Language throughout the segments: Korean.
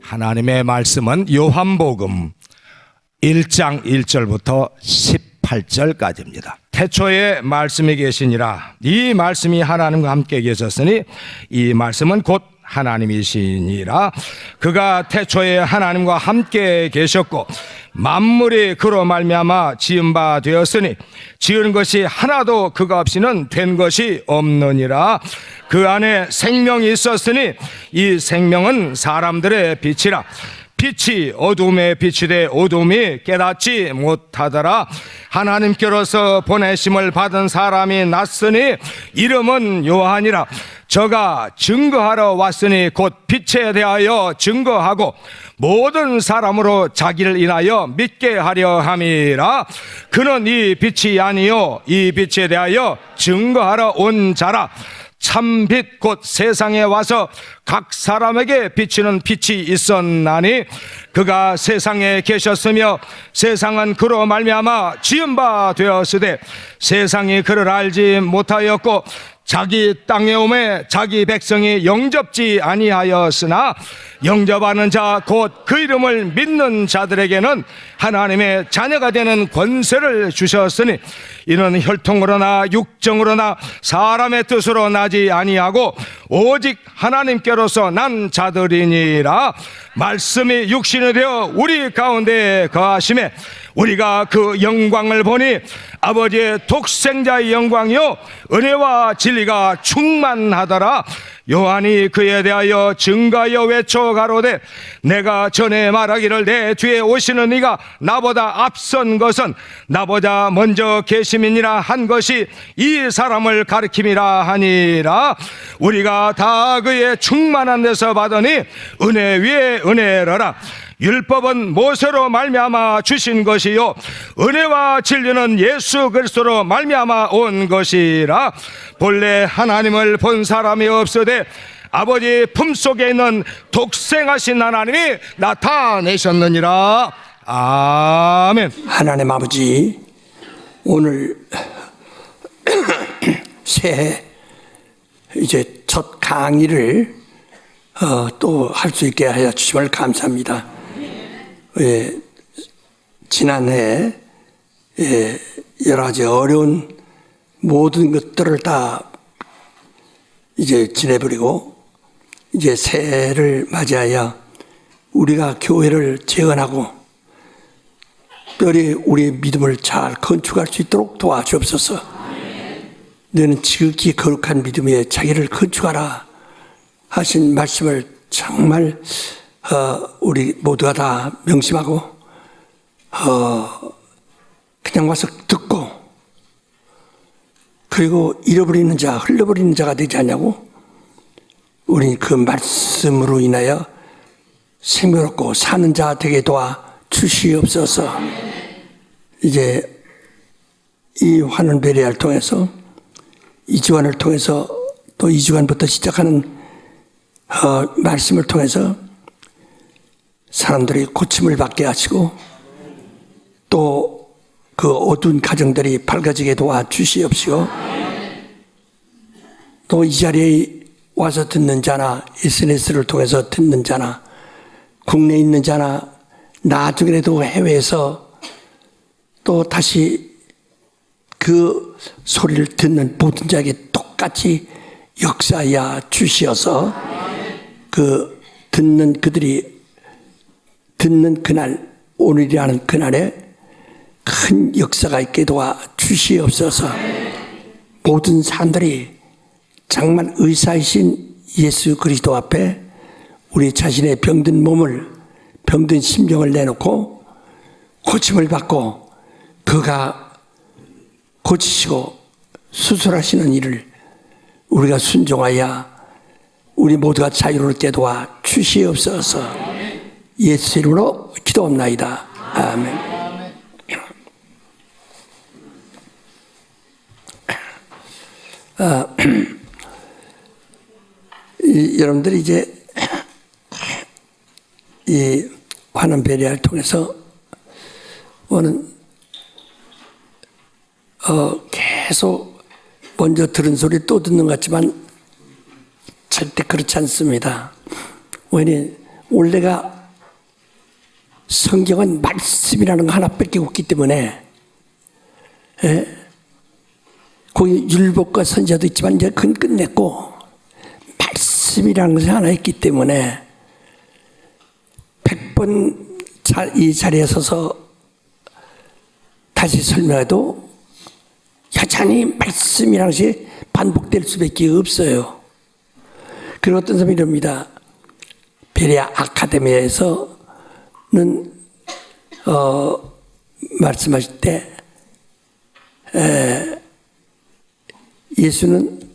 하나님의 말씀은 요한복음 1장 1절부터 18절까지입니다. 태초에 말씀이 계시니라. 이 말씀이 하나님과 함께 계셨으니 이 말씀은 곧 하나님이시니라. 그가 태초에 하나님과 함께 계셨고 만물이 그로 말미암아 지은 바 되었으니 지은 것이 하나도 그가 없이는 된 것이 없느니라. 그 안에 생명이 있었으니 이 생명은 사람들의 빛이라. 빛이 어둠에 비치되 어둠이 깨닫지 못하더라. 하나님께로서 보내심을 받은 사람이 났으니 이름은 요한이라. 저가 증거하러 왔으니 곧 빛에 대하여 증거하고 모든 사람으로 자기를 인하여 믿게 하려 함이라. 그는 이 빛이 아니요 이 빛에 대하여 증거하러 온 자라. 참빛 곧 세상에 와서 각 사람에게 비치는 빛이 있었나니 그가 세상에 계셨으며 세상은 그로 말미암아 지은 바 되었으되 세상이 그를 알지 못하였고 자기 땅에 오매 자기 백성이 영접지 아니하였으나 영접하는 자 곧 그 이름을 믿는 자들에게는 하나님의 자녀가 되는 권세를 주셨으니 이는 혈통으로나 육정으로나 사람의 뜻으로 나지 아니하고 오직 하나님께로서 난 자들이니라. 말씀이 육신이 되어 우리 가운데 거하심에 우리가 그 영광을 보니 아버지의 독생자의 영광이요 은혜와 진리가 충만하더라. 요한이 그에 대하여 증가하여 외쳐 가로되 내가 전에 말하기를 내 뒤에 오시는 이가 나보다 앞선 것은 나보다 먼저 계심이니라 한 것이 이 사람을 가리킴이라 하니라. 우리가 다 그의 충만한 데서 받으니 은혜 위에 은혜로라. 율법은 모세로 말미암아 주신 것이요 은혜와 진리는 예수 그리스도로 말미암아 온 것이라. 본래 하나님을 본 사람이 없으되 아버지 품속에 있는 독생하신 하나님이 나타내셨느니라. 아멘. 하나님 아버지, 오늘 새해 이제 첫 강의를 또 할 수 있게 하여 주심을 감사합니다. 지난해 여러 가지 어려운 모든 것들을 다 이제 지내버리고 이제 새해를 맞이하여 우리가 교회를 재건하고 특별히 우리의 믿음을 잘 건축할 수 있도록 도와주옵소서. 너는 지극히 거룩한 믿음에 자기를 건축하라 하신 말씀을 정말 우리 모두가 다 명심하고 그냥 와서 듣고 그리고 잃어버리는 자, 흘려버리는 자가 되지 않냐고. 우리 그 말씀으로 인하여 생명롭고 사는 자 되게 도와 주시옵소서. 이제 이 환원 베리아를 통해서 이 주간을 통해서 또 이 주간부터 시작하는 말씀을 통해서 사람들이 고침을 받게 하시고 또 그 어두운 가정들이 밝아지게 도와 주시옵시고 또 이 자리에 와서 듣는 자나 SNS를 통해서 듣는 자나 국내에 있는 자나 나중에라도 해외에서 또 다시 그 소리를 듣는 모든 자에게 똑같이 역사하여 주시어서 그 듣는 그들이 듣는 그날 오늘이라는 그날에 큰 역사가 있게 도와 주시옵소서. 모든 사람들이 정말 의사이신 예수 그리스도 앞에 우리 자신의 병든 몸을 병든 심령을 내놓고 고침을 받고 그가 고치시고 수술하시는 일을 우리가 순종하여 우리 모두가 자유롭게 도와 주시옵소서. 예수 이름으로 기도합나이다. 아멘. 여러분들이 이제 이 환원 베리아를 통해서 오늘 계속 먼저 들은 소리 또 듣는 것 같지만 절대 그렇지 않습니다. 왜냐하면 원래가 성경은 말씀이라는 거 하나밖에 없기 때문에 거기 율법과 선지자도 있지만 이제 그건 끝냈고 말씀이라는 것이 하나 있기 때문에 100번 이 자리에 서서 다시 설명해도 여전히 말씀이라는 것이 반복될 수밖에 없어요. 그리고 어떤 사람이 이럽니다. 베레아 아카데미에서는 말씀하실 때 예수는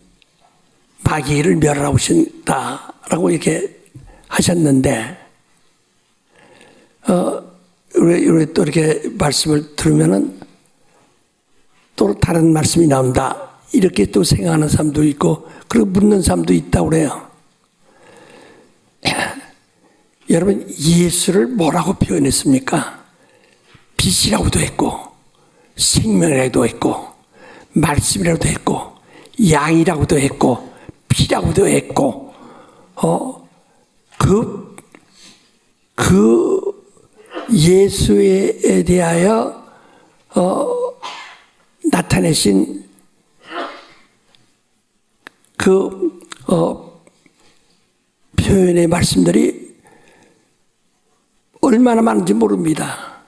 마귀를 멸하라고 하신다라고 이렇게 하셨는데 우리 또 이렇게 말씀을 들으면은 또 다른 말씀이 나온다 이렇게 또 생각하는 사람도 있고 그리고 묻는 사람도 있다고 그래요. 여러분 예수를 뭐라고 표현했습니까? 빛이라고도 했고 생명이라고도 했고 말씀이라고도 했고 양이라고도 했고 피라고도 했고 그 예수에 대하여 나타내신 그 표현의 말씀들이 얼마나 많은지 모릅니다.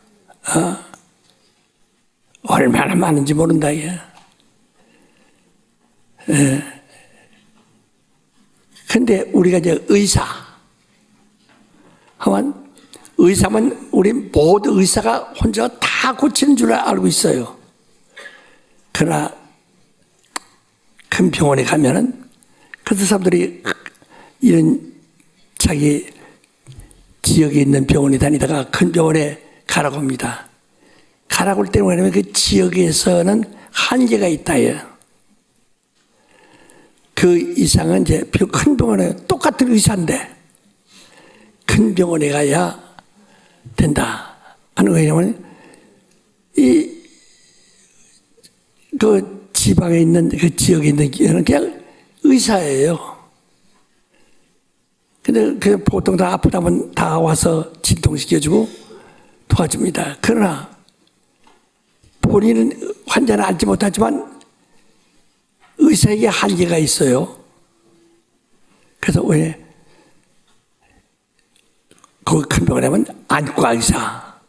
얼마나 많은지 모른다. 근데 우리가 이제 의사면 우리 모든 의사가 혼자 다 고치는 줄 알고 있어요. 그러나 큰 병원에 가면은 그 사람들이 이런 자기 지역에 있는 병원에 다니다가 큰 병원에 가라고 합니다. 가라고 할 때는 왜냐면 그 지역에서는 한계가 있다요. 그 이상은 이제 큰 병원에 똑같은 의사인데 큰 병원에 가야 된다 하는 거냐면 그 지방에 있는 그 지역에 있는 기회는 그냥 의사예요. 근데 그냥 보통 다 아프다면 다 와서 진통시켜주고 도와줍니다. 그러나 본인은 환자는 알지 못하지만 의사에게 한계가 있어요. 그래서 왜 거기 큰 병원에 가면 안과 의사.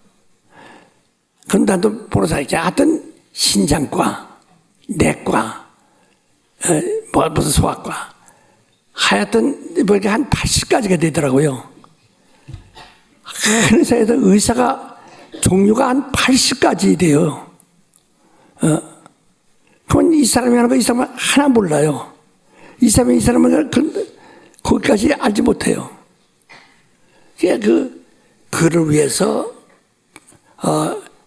그럼 나도 보는 사람이 하여튼 신장과, 내과, 무슨 소아과. 하여튼 보니까 한 80가지가 되더라고요. 그 회사에서 의사가 종류가 한 80가지 돼요. 그러면 이 사람이 하는 거 이 사람은 하나 몰라요. 이 사람은 거기까지 알지 못해요. 그를 위해서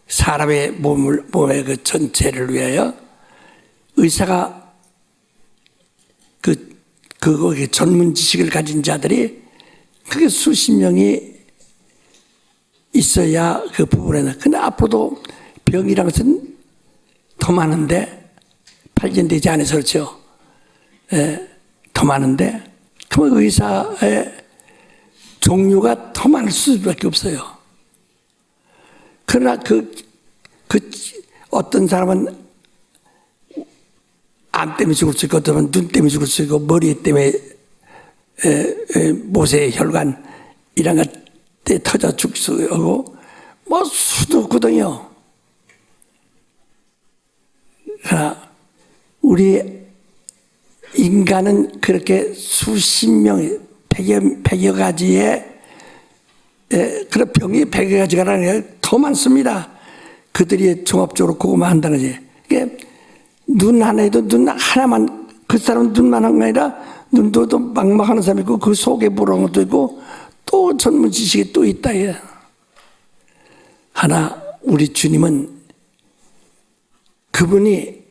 사람의 몸의 그 전체를 위하여 의사가 거기 전문 지식을 가진 자들이 그게 수십 명이 있어야 그 부분에는. 근데 앞으로도 병이란 것은 더 많은데 발견되지 않아서 그렇죠. 더 많은데 그러면 의사의 종류가 더 많을 수밖에 없어요. 그러나 어떤 사람은 암 때문에 죽을 수 있고, 어떤 사람은 눈 때문에 죽을 수 있고, 머리 때문에 모세 혈관 이런 것때 터져 죽을 수 있고, 뭐 수도 없거든요. 그러나 우리 인간은 그렇게 수십 명, 백여 가지의 그런 병이 100여 가지가 아니라 더 많습니다. 그들이 종합적으로 그것만 한다는 거지. 그러니까 눈 하나에도 눈 하나만, 그 사람은 눈만 한 게 아니라 눈도 또 막막하는 사람이 있고 그 속에 부러운 것도 있고 또 전문 지식이 또 있다. 하나 우리 주님은 그분이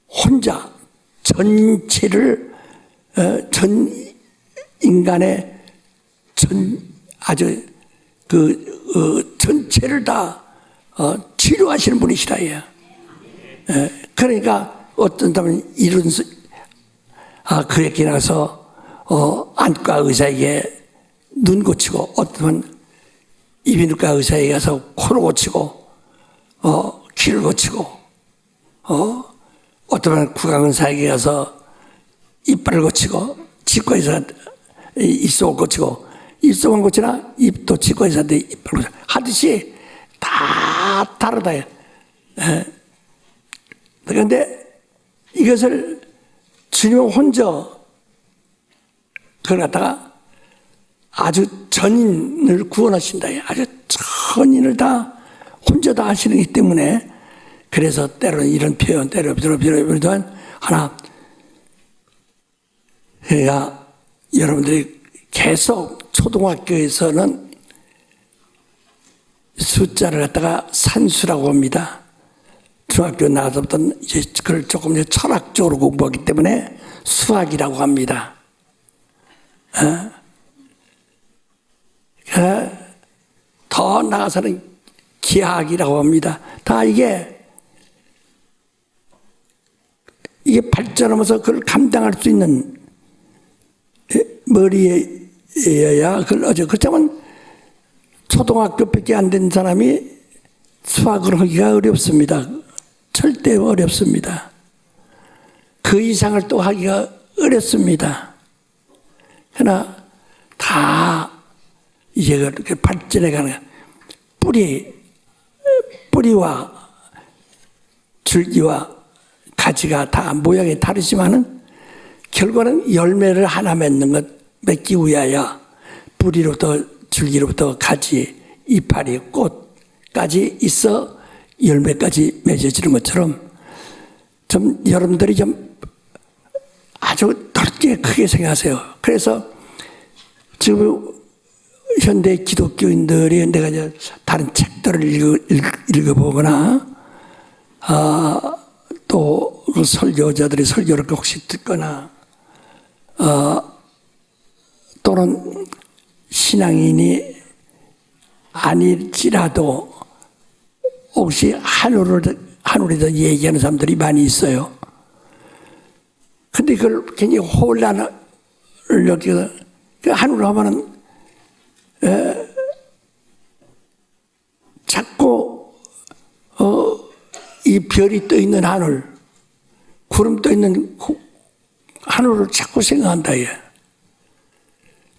혼자 전체를 전 인간의 아주 전체를 다 치료하시는 분이시라. 그러니까 어떤 사람은 그에게 나서 안과 의사에게 눈 고치고, 어떤 이비인후과 의사에 가서 코를 고치고, 귀를 고치고, 어떤 구강의사에게 가서 이빨을 고치고, 치과의사 입속을 고치고, 입속은 고치나 입도 치과의사한테 이빨을 고치고 하듯이 다 다르다. 그런데 이것을 주님 혼자 그걸 갖다가 아주 전인을 구원하신다. 아주 전인을 다 혼자 다 하시는 기 때문에, 그래서 때로는 이런 표현, 때로는 하나, 그러니까 여러분들이 계속 초등학교에서는 숫자를 갖다가 산수라고 합니다. 중학교 나와서부터 이제 그걸 조금 이제 철학적으로 공부하기 때문에 수학이라고 합니다. 더 나아가서는 기하학이라고 합니다. 다 이게 발전하면서 그걸 감당할 수 있는 머리에야 그걸 그렇다면 초등학교밖에 안 된 사람이 수학을 하기가 어렵습니다. 절대 어렵습니다. 그 이상을 또 하기가 어렵습니다. 그러나 다 이제 그렇게 발전해 가는 뿌리와 줄기와 가지가 다 모양이 다르지만은 결과는 열매를 하나 맺기 위하여 뿌리로부터 줄기로부터 가지, 이파리, 꽃까지 있어 열매까지 맺어지는 것처럼 좀 여러분들이 좀 아주 넓게 크게 생각하세요. 그래서 지금 현대 기독교인들이 내가 이제 다른 책들을 읽어보거나 또 설교자들이 설교를 혹시 듣거나 또는 신앙인이 아닐지라도 혹시 하늘에 대해 얘기하는 사람들이 많이 있어요. 근데 그걸 굉장히 혼란을 느끼고, 그 하늘을 하면은, 자꾸, 이 별이 떠 있는 하늘, 구름 떠 있는 하늘을 자꾸 생각한다, 얘.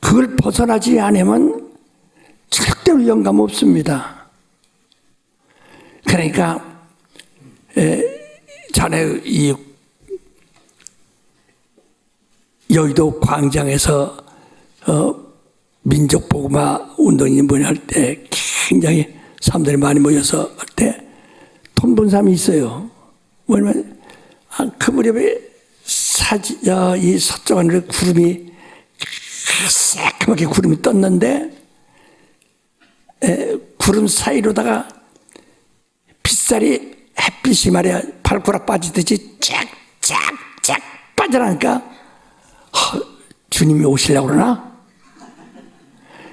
그걸 벗어나지 않으면 절대로 영감 없습니다. 그러니까 전에 이 여의도 광장에서 민족복음화 운동이 할 때 굉장히 사람들이 많이 모여서 할 때 돈 번 사람이 있어요. 왜냐면 그 무렵에 이 서쪽 하늘에 구름이 새까맣게 구름이 떴는데 구름 사이로다가 빗살이 햇빛이 말이야 발가락 빠지듯이 쫙쫙쫙 빠져나니까 주님이 오시려고 그러나?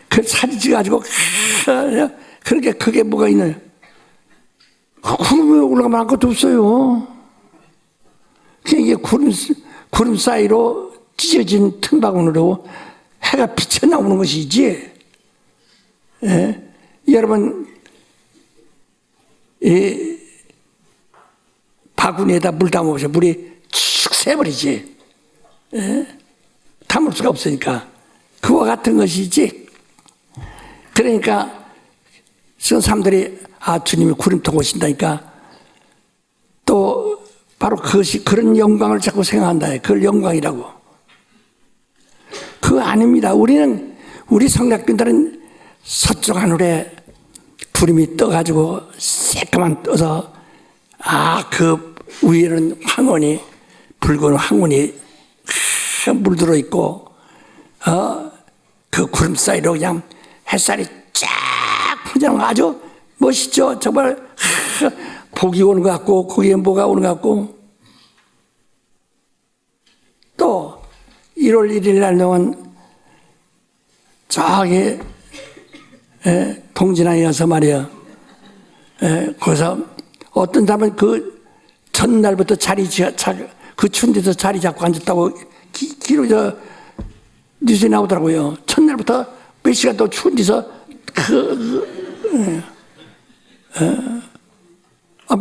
그 사진 찍어가지고 그렇게 그게 뭐가 있는 구름에 올라가면 아무것도 없어요. 그냥 이게 구름 사이로 찢어진 틈바구니로 해가 비쳐 나오는 것이지. 예? 여러분 이 바구니에다 물 담아보세요. 물이 쭉 새버리지. 예? 담을 수가 없으니까. 그와 같은 것이지. 그러니까 사람들이 주님이 구름 타고 오신다니까 또 바로 그것이 그런 영광을 자꾸 생각한다. 그걸 영광이라고. 그거 아닙니다. 우리 성락교인들은 서쪽 하늘에 구름이 떠가지고 새까만 떠서 그 위에는 황혼이 붉은 황혼이 물들어 있고 그 구름 사이로 그냥 햇살이 쫙 그냥 아주 멋있죠. 정말 복이 오는 것 같고 거기에 뭐가 오는 것 같고 또 1월 1일 날 동안 저기 동진항에 가서 말이야 거기서 어떤 사람은 그 전날부터 그 추운 데서 자리 잡고 앉았다고 기로 뉴스에 나오더라고요. 첫날부터 몇 시간 또 추운 데서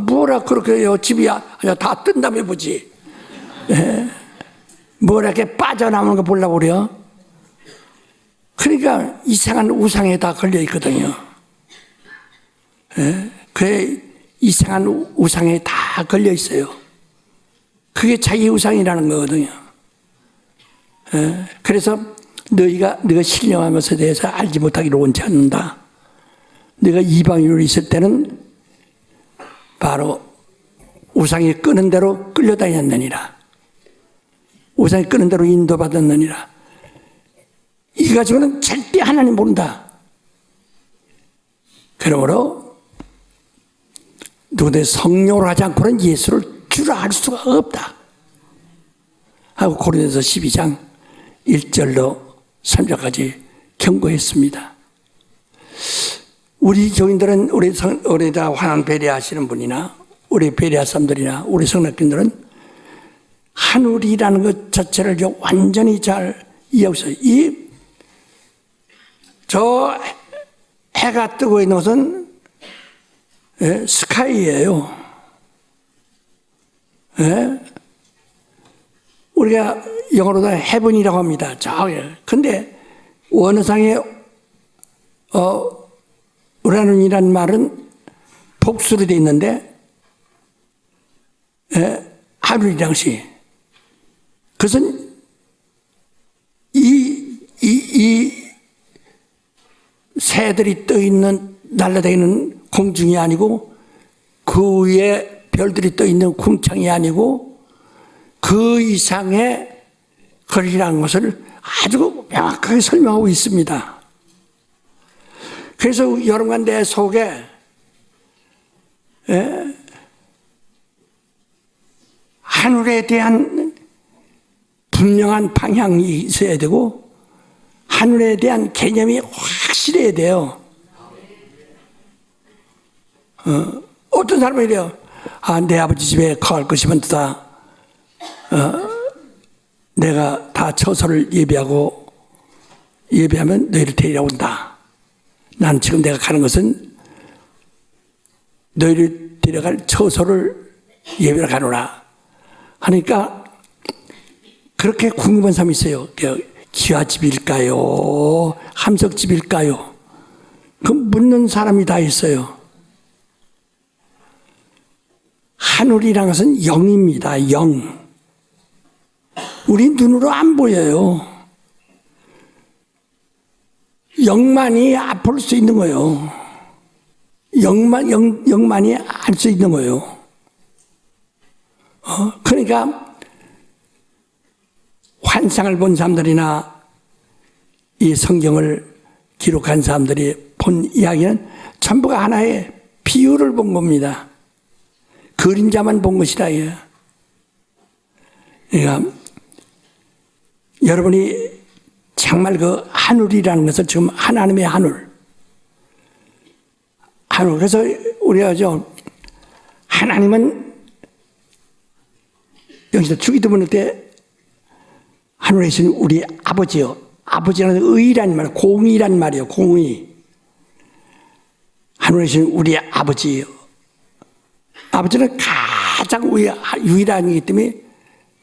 뭐라 그렇게 해요. 집이 다 뜬 다음에 보지. 뭐라 이렇게 빠져나오는 거 보려고 그래요. 그러니까 이상한 우상에 다 걸려 있거든요. 그 이상한 우상에 다 걸려 있어요. 그게 자기 우상이라는 거거든요. 그래서 너희가 신령한 것에 대해서 알지 못하기를 원치 않는다. 네가 이방인으로 있을 때는 바로 우상이 끄는 대로 끌려다녔느니라. 우상이 끄는 대로 인도받았느니라. 이 가지고는 절대 하나님 모른다. 그러므로 누구든 성령으로 하지 않고는 예수를 주라 할 수가 없다 하고 고린도서 12장 1절로 3절까지 경고했습니다. 우리 교인들은 우리 다 환한 배려하시는 분이나 우리 배려할 사람들이나 우리 성락교인들은 하늘이라는 것 자체를 완전히 잘 이해하고 있어요. 저 해가 뜨고 있는 것은 스카이예요. 우리가 영어로도 헤븐이라고 합니다. 저기. 근데 원어상에 우라눈이라는 말은 복수로 되어 있는데 하늘이라는 것이 그것은 이 새들이 떠있는 날아다니는 공중이 아니고 그 위에 별들이 떠있는 궁창이 아니고 그 이상의 거리라는 것을 아주 명확하게 설명하고 있습니다. 그래서 여러분과 내 속에 하늘에 대한 분명한 방향이 있어야 되고 하늘에 대한 개념이 확실해야 돼요. 어떤 사람이 이래요. 내 아버지 집에 거할 것이면 다 내가 다 처소를 예배하면 너희를 데리러 온다. 난 지금 내가 가는 것은 너희를 데려갈 처소를 예배를 가노라 하니까 그렇게 궁금한 사람이 있어요. 기와집일까요? 함석집일까요? 그 묻는 사람이 다 있어요. 하늘이라는 것은 영입니다. 영. 우리 눈으로 안 보여요. 영만이 볼 수 있는 거예요. 영만이 알 수 있는 거예요. 그러니까 환상을 본 사람들이나 이 성경을 기록한 사람들이 본 이야기는 전부가 하나의 비유를 본 겁니다. 그림자만 본 것이다. 그러니까 여러분이 정말 그 하늘이라는 것을 지금 하나님의 하늘. 그래서 우리가 하나님은 여기서 주기도문 때 하늘에 계신 우리 아버지요. 아버지는 의란 말, 공의란 말이에요. 공의. 하늘에 계신 우리 아버지요. 아버지는 가장 유일한 이기 때문에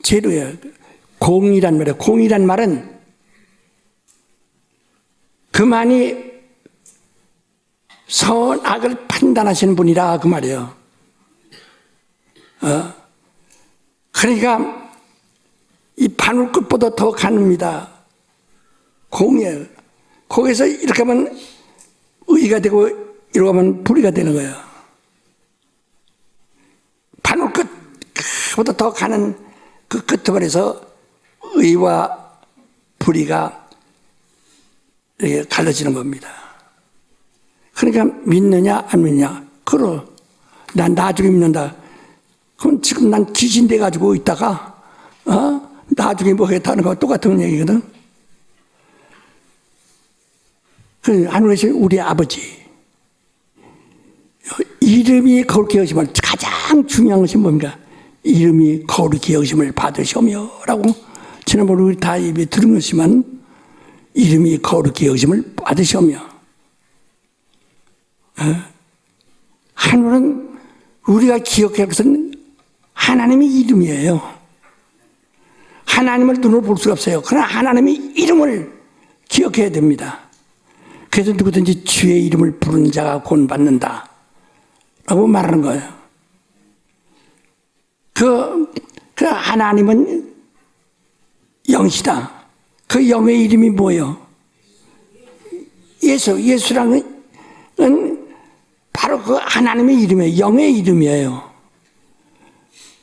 제로예요. 공의란 말이에요. 공의란 말은 그만이 선악을 판단하시는 분이라 그 말이에요. 그러니까 이 바늘 끝보다 더 가늡니다. 공이에요. 거기서 이렇게 하면 의가 되고 이렇게 하면 불의가 되는 거예요. 바늘 끝보다 더 가는 그 끝머리에서 의와 불의가 이렇게 갈라지는 겁니다. 그러니까 믿느냐 안 믿느냐. 그럼 난 나중에 믿는다. 그럼 지금 난 귀신 돼가지고 있다가 나중에 뭐 하겠다는 거 똑같은 얘기거든. 하늘에 계신 우리 아버지 이름이 거룩히 여기심을 가장 중요한 것이 뭡니까? 이름이 거룩히 여기심을 받으시오며 라고 지난번에 우리 다 입에 들은 것이지만 이름이 거룩히 여김을 받으시며 하늘은 우리가 기억해야 할 것은 하나님의 이름이에요. 하나님을 눈으로 볼 수가 없어요. 그러나 하나님의 이름을 기억해야 됩니다. 그래서 누구든지 주의 이름을 부르는 자가 구원받는다 라고 말하는 거예요. 그 하나님은 영이시다. 그 영의 이름이 뭐예요? 예수라는 바로 그 하나님의 이름이에요. 영의 이름이에요.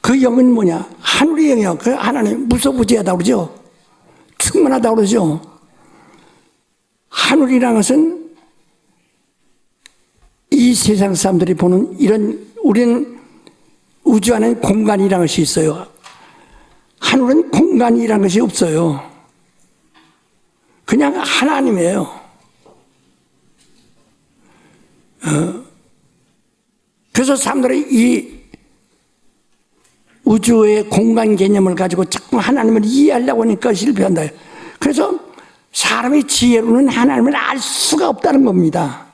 그 영은 뭐냐? 하늘의 영이요. 그 하나님 무소부지하다고 그러죠. 충만하다고 그러죠. 하늘이라는 것은 이 세상 사람들이 보는 이런, 우리는 우주 안에 공간이라는 것이 있어요. 하늘은 공간이라는 것이 없어요. 그냥 하나님이에요. 그래서 사람들이 이 우주의 공간 개념을 가지고 자꾸 하나님을 이해하려고 하니까 실패한다. 그래서 사람의 지혜로는 하나님을 알 수가 없다는 겁니다.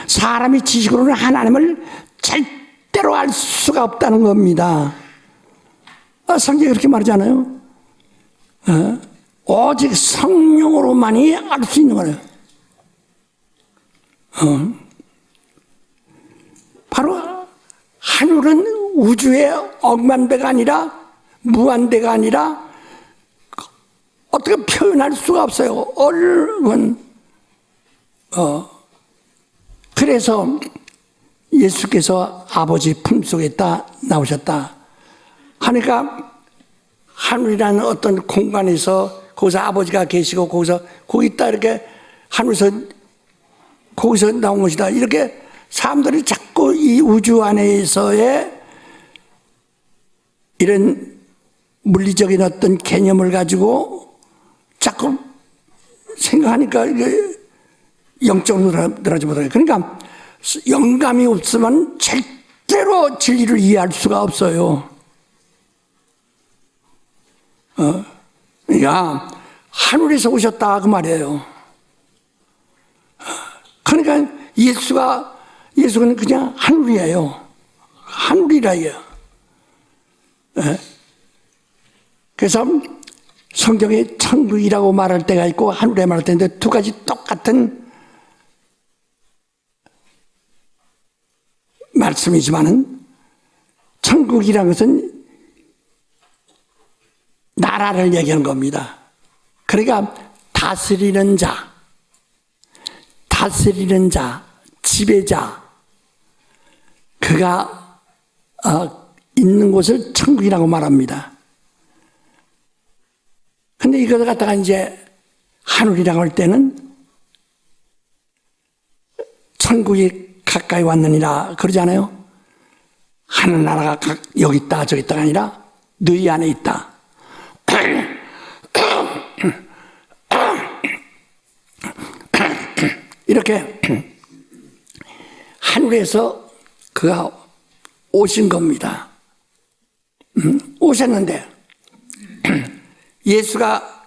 사람의 지식으로는 하나님을 절대로 알 수가 없다는 겁니다. 성경이 그렇게 말하잖아요. 오직 성령으로만이 알 수 있는 거예요. 바로 하늘은 우주의 억만배가 아니라 무한대가 아니라 어떻게 표현할 수가 없어요. 얼른 그래서 예수께서 아버지 품속에 있다 나오셨다 하니까 하늘이라는 어떤 공간에서 거기서 아버지가 계시고 거기 있다 이렇게 하늘에서 거기서 나온 것이다 이렇게 사람들이 자꾸 이 우주 안에서의 이런 물리적인 어떤 개념을 가지고 자꾸 생각하니까 이게 영적으로 늘어나지 못해요. 그러니까 영감이 없으면 절대로 진리를 이해할 수가 없어요. 그러니까 하늘에서 오셨다 그 말이에요. 그러니까 예수는 그냥 하늘이에요. 하늘이라 이게요. 그래서 성경에 천국이라고 말할 때가 있고 하늘에 말할 때인데 두 가지 똑같은 말씀이지만은 천국이라는 것은 나라를 얘기하는 겁니다. 그러니까 다스리는 자, 지배자, 그가 있는 곳을 천국이라고 말합니다. 근데 이걸 갖다가 이제 하늘이라고 할 때는 천국이 가까이 왔느니라 그러잖아요. 하늘나라가 여기 있다 저기 있다가 아니라 너희 안에 있다. 이렇게 하늘에서 그가 오신 겁니다. 오셨는데 예수가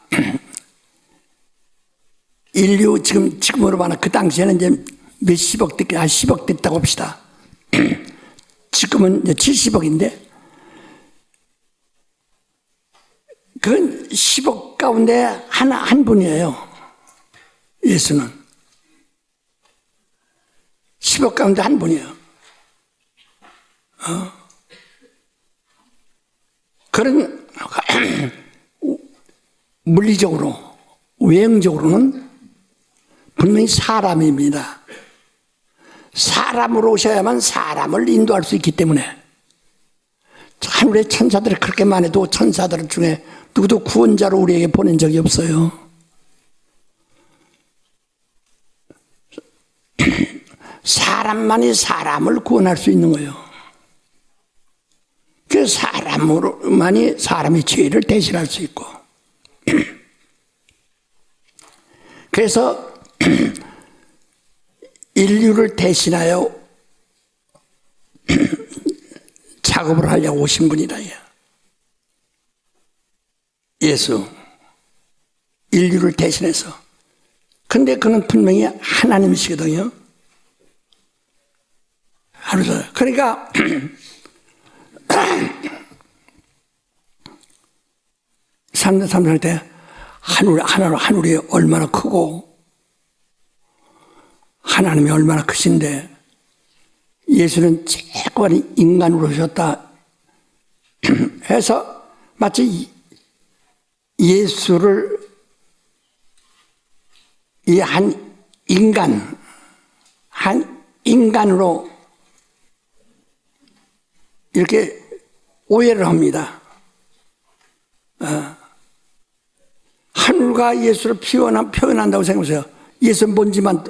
인류 지금으로 봐나 그 당시에는 이제 몇십억 됐, 한 10억 됐다고 봅시다. 지금은 이제 70억인데 그건 10억 가운데 한 분이에요. 예수는 10억 가운데 한 분이에요. 그런 물리적으로 외형적으로는 분명히 사람입니다. 사람으로 오셔야만 사람을 인도할 수 있기 때문에 하늘의 천사들이 그렇게만 해도 천사들 중에 누구도 구원자로 우리에게 보낸 적이 없어요. 사람만이 사람을 구원할 수 있는 거예요. 그 사람으로만이 사람의 죄를 대신할 수 있고 그래서 인류를 대신하여 작업을 하려고 오신 분이다. 예수 인류를 대신해서 근데 그는 분명히 하나님이시거든요. 그러니까 삼때 하늘이 얼마나 크고 하나님이 얼마나 크신데 예수는 재quan 인간으로 오셨다 해서 마치 예수를 이 한 인간으로 이렇게 오해를 합니다. 하늘과 예수를 표현한다고 생각하세요. 예수는 먼지만,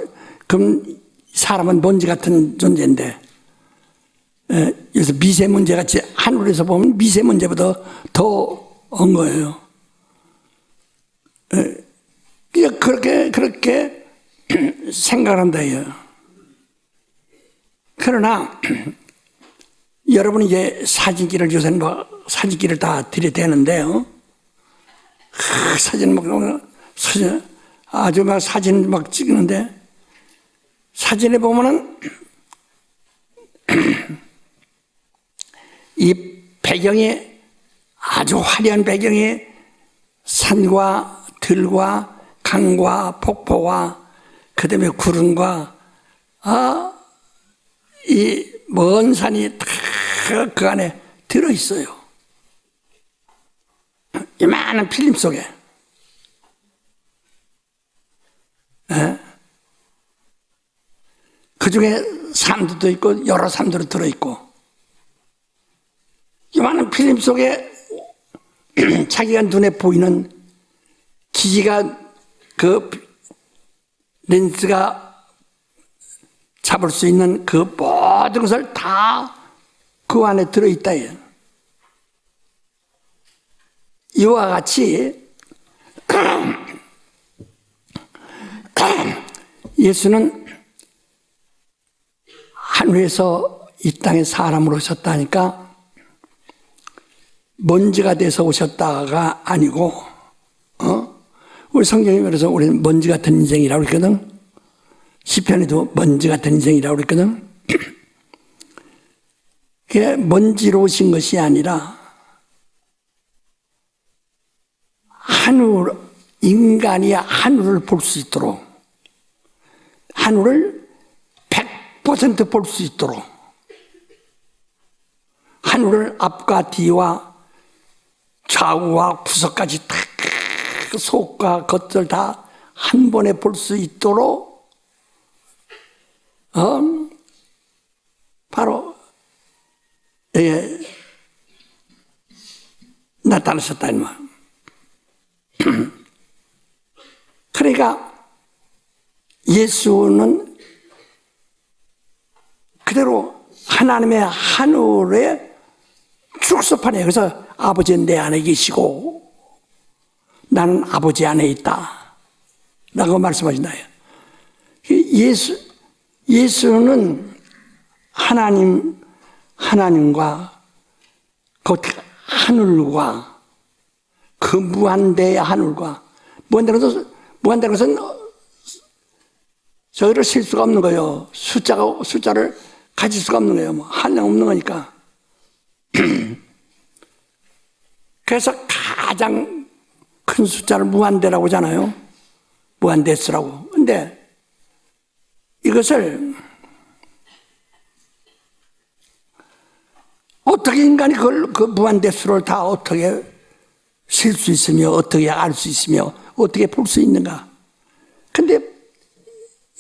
그럼 사람은 먼지 같은 존재인데, 그래서 미세먼지 같이 하늘에서 보면 미세먼지보다 더한 거예요. 그렇게 생각한다, 이요. 그러나, 여러분이 이제 사진기를 요새는 사진기를 다 들이대는데요. 사진 아주 막 사진 막 찍는데, 사진에 보면은 이 배경이 아주 화려한 배경이 산과 들과 강과 폭포와 그다음에 구름과 이 먼 산이 다 그 안에 들어있어요. 이만한 필름 속에. 그 중에 사람들도 있고 여러 사람들이 들어있고 이만한 필름 속에 자기가 눈에 보이는 기지가 그 렌즈가 잡을 수 있는 그 모든 것을 다 그 안에 들어있다. 이와 같이 예수는 하늘에서 이 땅에 사람으로 오셨다니까 먼지가 돼서 오셨다가 아니고 우리 성경에 그래서 우리는 먼지 같은 인생이라고 그랬거든. 시편에도 먼지 같은 인생이라고 그랬거든. 그게 먼지로 오신 것이 아니라 인간이 하늘을 볼 수 있도록 하늘을 100% 볼 수 있도록 하늘을 앞과 뒤와 좌우와 구석까지 다 속과 겉을 다 한 번에 볼 수 있도록 바로 나타나셨다 이 말. 그러니까 예수는 그대로 하나님의 하늘에 축소판이에요. 그래서 아버지는 내 안에 계시고 나는 아버지 안에 있다 라고 말씀하신다. 예수는 하나님과 그 하늘과 그 무한대의 하늘과 무한대는 것은 저희를 셀 수가 없는 거예요. 숫자를 가질 수가 없는 거예요. 한량 없는 거니까. 그래서 가장 큰 숫자를 무한대라고 하잖아요. 무한대수라고. 근데 이것을 어떻게 인간이 그 무한대수를 다 어떻게 셀 수 있으며 어떻게 알 수 있으며 어떻게 볼 수 있는가. 근데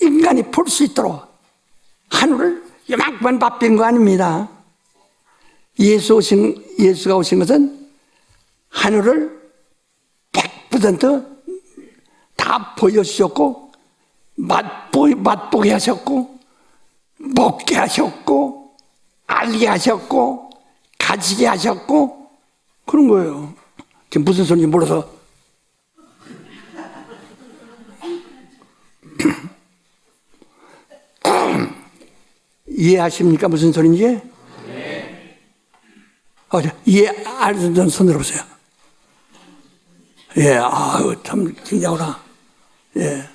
인간이 볼 수 있도록 하늘을 이만큼만 바뀐 거 아닙니다. 예수가 오신 것은 하늘을 100%다 보여주셨고 맛보게 하셨고 먹게 하셨고 알게 하셨고 가지게 하셨고 그런 거예요. 지금 무슨 소리인지 몰라서 이해하십니까? 무슨 소리인지? 네. 이해하는 분 손 들어보세요. 예, 참 굉장하구나. 예.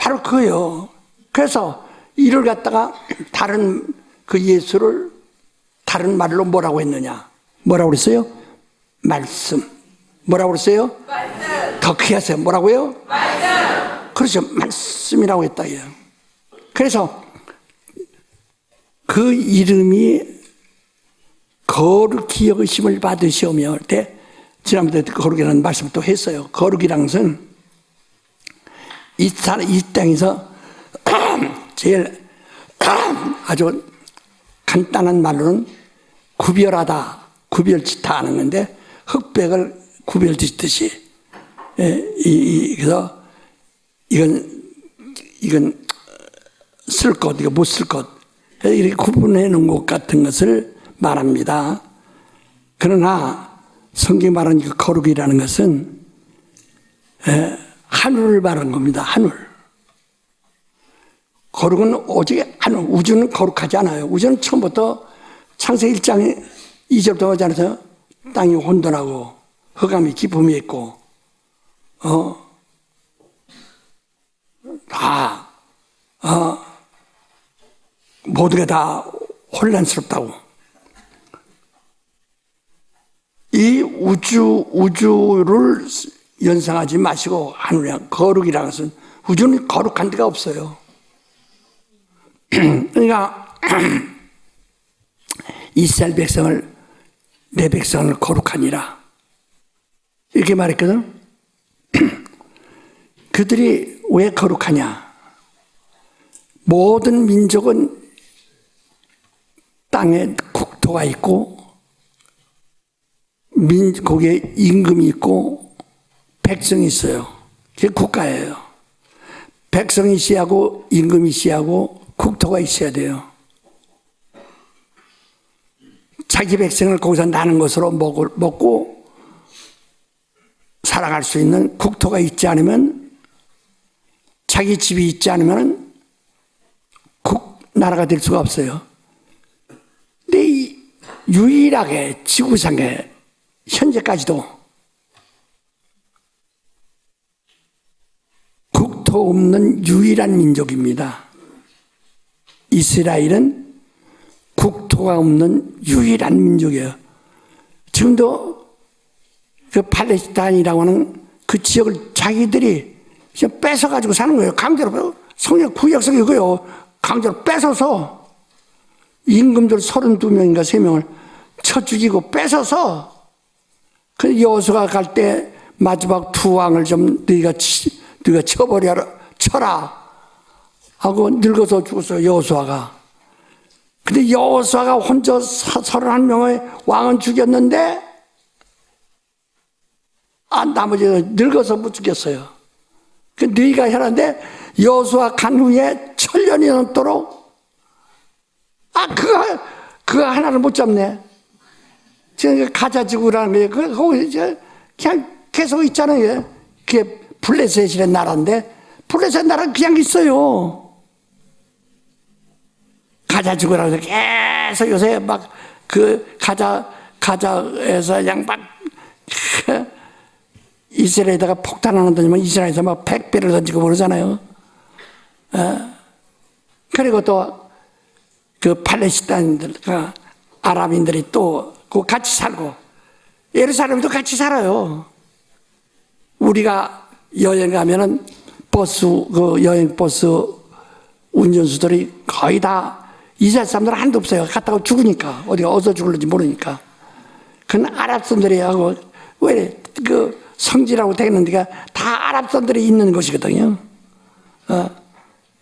바로 그거예요. 그래서 이를 갖다가 다른 그 예수를 다른 말로 뭐라고 했느냐? 뭐라고 그랬어요? 말씀. 뭐라고 그랬어요? 말씀. 더 크게 하세요. 뭐라고요? 말씀. 그렇죠. 말씀이라고 했다. 예. 그래서 그 이름이 거룩히 여기심을 받으시오며 할 때 지난번에 거룩이라는 말씀을 또 했어요. 거룩이라는 것은 이 땅에서 제일 아주 간단한 말로는 구별하다, 구별짓다 하는 건데 흑백을 구별짓듯이 그래서 이건 쓸 것, 이거 못 쓸 것 이렇게 구분해 놓은 것 같은 것을 말합니다. 그러나 성경이 말하는 그 거룩이라는 것은 하늘을 말하는 겁니다. 하늘. 거룩은 오직 하늘. 우주는 거룩하지 않아요. 우주는 처음부터 창세기 1장 2절부터 하지 않아서 땅이 혼돈하고 흑암이 기품이 있고 모두가 다 혼란스럽다고. 이 우주를 연상하지 마시고 하늘이랑 거룩이라는 것은 우주는 거룩한 데가 없어요. 그러니까 이스라엘 백성을 내 백성을 거룩하니라 이렇게 말했거든. 그들이 왜 거룩하냐? 모든 민족은 땅에 국토가 있고 거기에 임금이 있고 백성이 있어요. 그게 국가예요. 백성이 있어야 하고 임금이 있어야 하고 국토가 있어야 돼요. 자기 백성을 거기서 나는 것으로 먹고 살아갈 수 있는 국토가 있지 않으면, 자기 집이 있지 않으면 나라가 될 수가 없어요. 근데 유일하게 지구상에 현재까지도 국토 없는 유일한 민족입니다. 이스라엘은 국토가 없는 유일한 민족이에요. 지금도 그 팔레스타인이라고 하는 그 지역을 자기들이 뺏어가지고 사는 거예요. 강제로. 성경 구약성이 이거요. 강제로 뺏어서 임금들 32명인가 3명을 쳐 죽이고 뺏어서 그 여호수아가 갈 때 마지막 두 왕을 좀 너희가 쳐라 하고 늙어서 죽었어요. 여호수아가. 근데 여호수아가 혼자 31명의 왕은 죽였는데 나머지는 늙어서 못 죽였어요. 그 너희가 해라는데 여호수아 간 후에 1000년이 넘도록 그거 하나를 못 잡네. 지금 가자지구라는 거예요. 거기 그냥 계속 있잖아요. 그게 블레셋이라는 나라인데 블레셋 나라는 그냥 있어요. 가자지구라고 계속 요새 막 그 가자에서 그냥 막 이스라엘에다가 폭탄을 던지면 이스라엘에서 막 100배를 던지고 그러잖아요. 그리고 또 그 팔레스타인들, 아랍인들이 또 같이 살고 예루살렘도 같이 살아요. 우리가 여행 가면은 여행 버스 운전수들이 거의 다 이스라엘 사람들 한도 없어요. 갔다가 죽으니까 어디가 어디서 죽을지 모르니까. 그건 아랍 사람들이 하고 왜 그 성지라고 되는 데가 다 아랍 사람들이 있는 곳이거든요.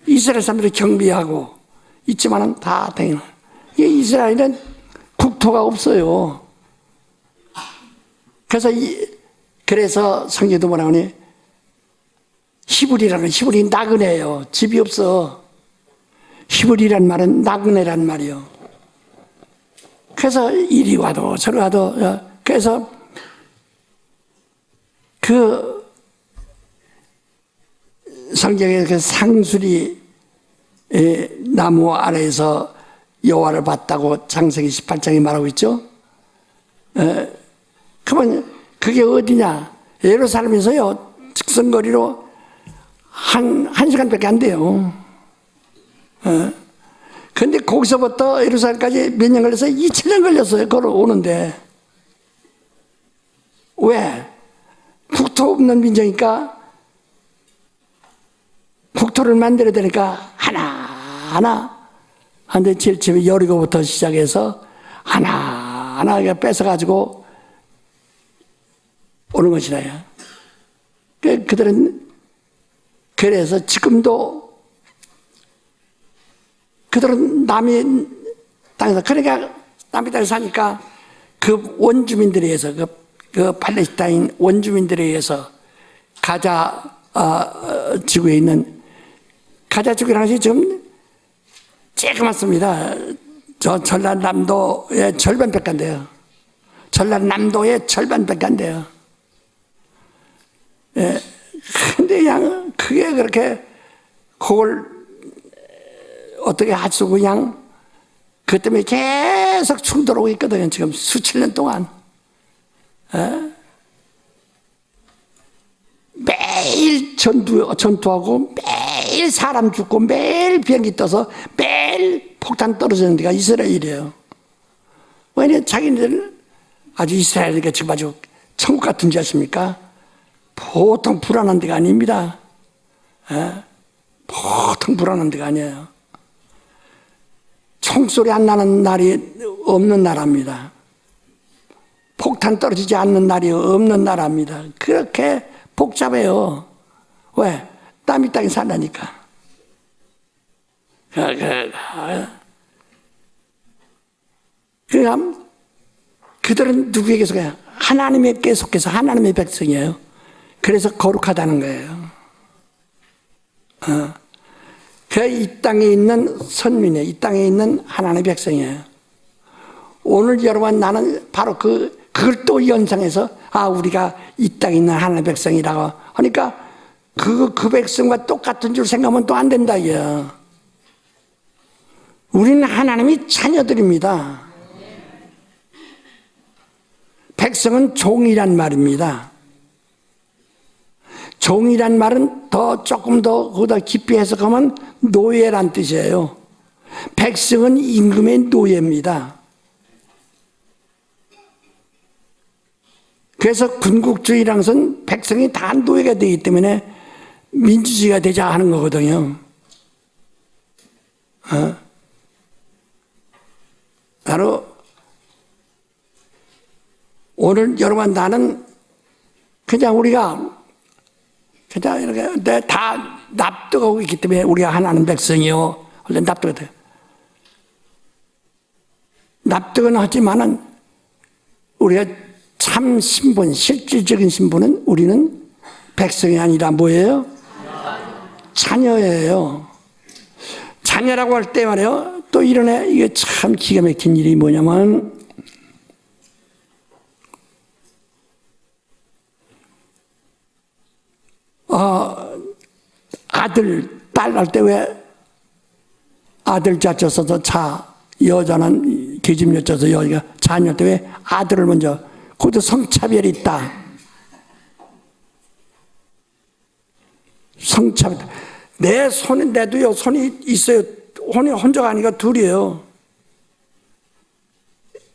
이스라엘 사람들이 경비하고 있지만은 다 되는. 이스라엘은 국토가 없어요. 그래서 성경도 뭐라 하니 히브리라는 히브리 나그네예요. 집이 없어. 히브리란 말은 나그네란 말이에요. 그래서 이리 와도 저리 와도 그래서 그 성경에 그 상수리 나무 아래에서 여호와를 봤다고 창세기 18장에 말하고 있죠. 그러면 그게 어디냐? 예루살렘에서요 직선거리로 한 시간밖에 안 돼요. 근데 거기서부터 예루살렘까지 몇 년 걸려서 2000년 걸렸어요. 걸어오는데. 왜? 국토 없는 민족이니까 국토를 만들어야 되니까 하나하나. 근데 제일 처음에 여리고부터 시작해서 하나하나 뺏어가지고 오는 것이라요. 그들은 그래서 지금도 그들은 남의 땅에서, 그러니까 남의 땅에 사니까 그 원주민들에 의해서, 그 팔레스타인 원주민들에 의해서 가자 지구에 있는, 가자 지구라는 것이 지금 쬐그맣습니다. 저 전라남도의 절반밖에 안 돼요. 전라남도의 절반밖에 안 돼요. 예. 근데 그냥 그게 그렇게 그걸 어떻게 할 수 없고 그냥 그 때문에 계속 충돌하고 있거든요. 지금 수천 년 동안. 매일 전투하고 매일 사람 죽고 매일 비행기 떠서 매일 폭탄 떨어지는 데가 이스라엘이에요. 왜냐면 자기네들 아주 이스라엘이니까 지금 아주 천국 같은 줄 아십니까? 보통 불안한 데가 아닙니다. 보통 불안한 데가 아니에요. 총소리 안 나는 날이 없는 나라입니다. 폭탄 떨어지지 않는 날이 없는 나라입니다. 그렇게 복잡해요. 왜? 땀이 땅에 산다니까. 그러니까 그들은 누구에게 속해요? 하나님에게 속해서 하나님의 백성이에요. 그래서 거룩하다는 거예요. 이 땅에 있는 선민이에요. 이 땅에 있는 하나님의 백성이에요. 오늘 여러분 나는 바로 그걸 또 연상해서 우리가 이 땅에 있는 하나님의 백성이라고 하니까 그 백성과 똑같은 줄 생각하면 또 안 된다 이거예요. 우리는 하나님의 자녀들입니다. 백성은 종이란 말입니다. 종이란 말은 조금 더 거기다 깊이 해석하면 노예란 뜻이에요. 백성은 임금의 노예입니다. 그래서 군국주의라는 것은 백성이 다 노예가 되기 때문에 민주주의가 되자 하는 거거든요. 바로 오늘 여러분 나는 그냥 우리가 그냥 이렇게 다 납득하고 있기 때문에 우리가 하나님 백성이요. 원래 납득해요. 납득은 하지만은 우리가 참 신분, 실질적인 신분은 우리는 백성이 아니라 뭐예요? 자녀예요. 자녀라고 할 때 말이에요. 또 이러네. 이게 참 기가 막힌 일이 뭐냐면 아들, 딸 할 때 왜 아들 자자 써서 여자는 계집 여자서 여기가 자녀 때 왜 아들을 먼저, 그것도 성차별이 있다. 성차별. 내 손인데도요, 손이 있어요. 혼자가 아니라 둘이에요.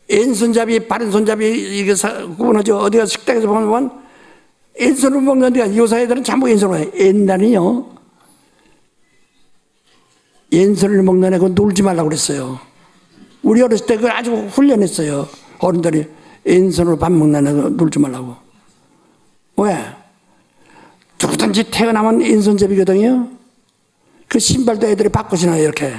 왼손잡이, 바른손잡이, 이게 구분하죠. 어디가 식당에서 보면 왼손을 먹는 데가 요사 애들은 전부 왼손으로 해요. 옛날에요. 왼손을 먹는 애고 놀지 말라고 그랬어요. 우리 어렸을 때 그걸 아주 훈련했어요. 어른들이 왼손으로 밥 먹는 애고 놀지 말라고. 왜? 누구든지 태어나면 왼손잡이거든요. 그 신발도 애들이 바꿔 신어요, 이렇게.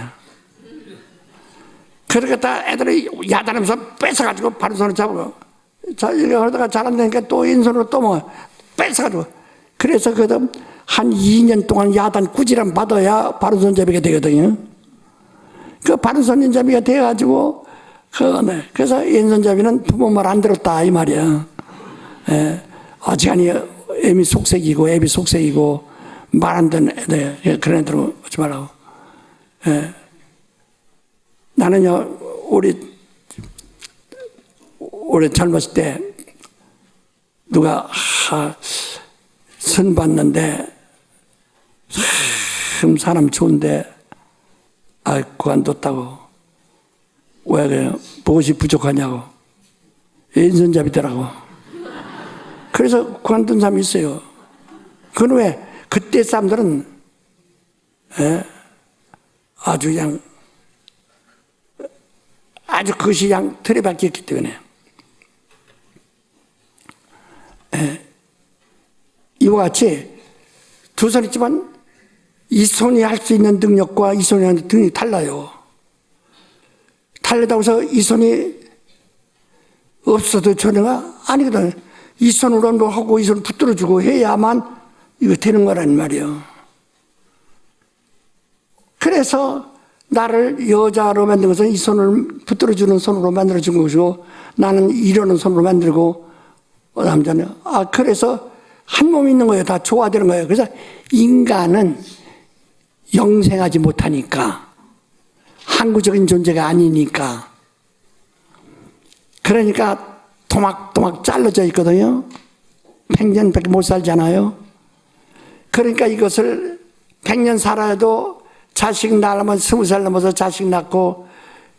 그러겠다 애들이 야단하면서 뺏어가지고 바른손을 잡고, 이렇게 하다가 잘 안 되니까 또 왼손으로 또 먹어요. 뺏어가지고. 그래서 그래도 한 2년 동안 야단 꾸지람 받아야 바른손잡이가 되거든요. 그 바른손잡이가 돼가지고, 그래서 왼손잡이는 부모 말 안 들었다, 이 말이야. 어지간히 애미 속색이고, 애비 속색이고, 말 안 듣는 애들, 그런 애들 오지 말라고. 나는요, 우리 젊었을 때, 누가 선 봤는데 참 사람 좋은데 그만뒀다고. 왜 그래요? 무엇이 부족하냐고. 왼손잡이더라고. 그래서 그만둔 사람이 있어요. 그건 왜? 그때 사람들은 아주 그냥 아주 그것이 그냥 틀에 박혔기 때문에. 이와 같이 두 손 있지만 이 손이 할 수 있는 능력과 이 손이 하는 능력이 달라요. 달라다고 해서 이 손이 없어도 전혀가 아니거든. 이 손으로 뭐 하고 이 손을 붙들어주고 해야만 이거 되는 거란 말이에요. 그래서 나를 여자로 만든 것은 이 손을 붙들어주는 손으로 만들어준 것이고 나는 이러는 손으로 만들고 남자는 그래서 한 몸이 있는 거예요. 다 조화되는 거예요. 그래서 인간은 영생하지 못하니까 항구적인 존재가 아니니까 그러니까 토막토막 잘라져 있거든요. 100년밖에 못 살잖아요. 그러니까 이것을 100년 살아도 자식 낳으면 20살 넘어서 자식 낳고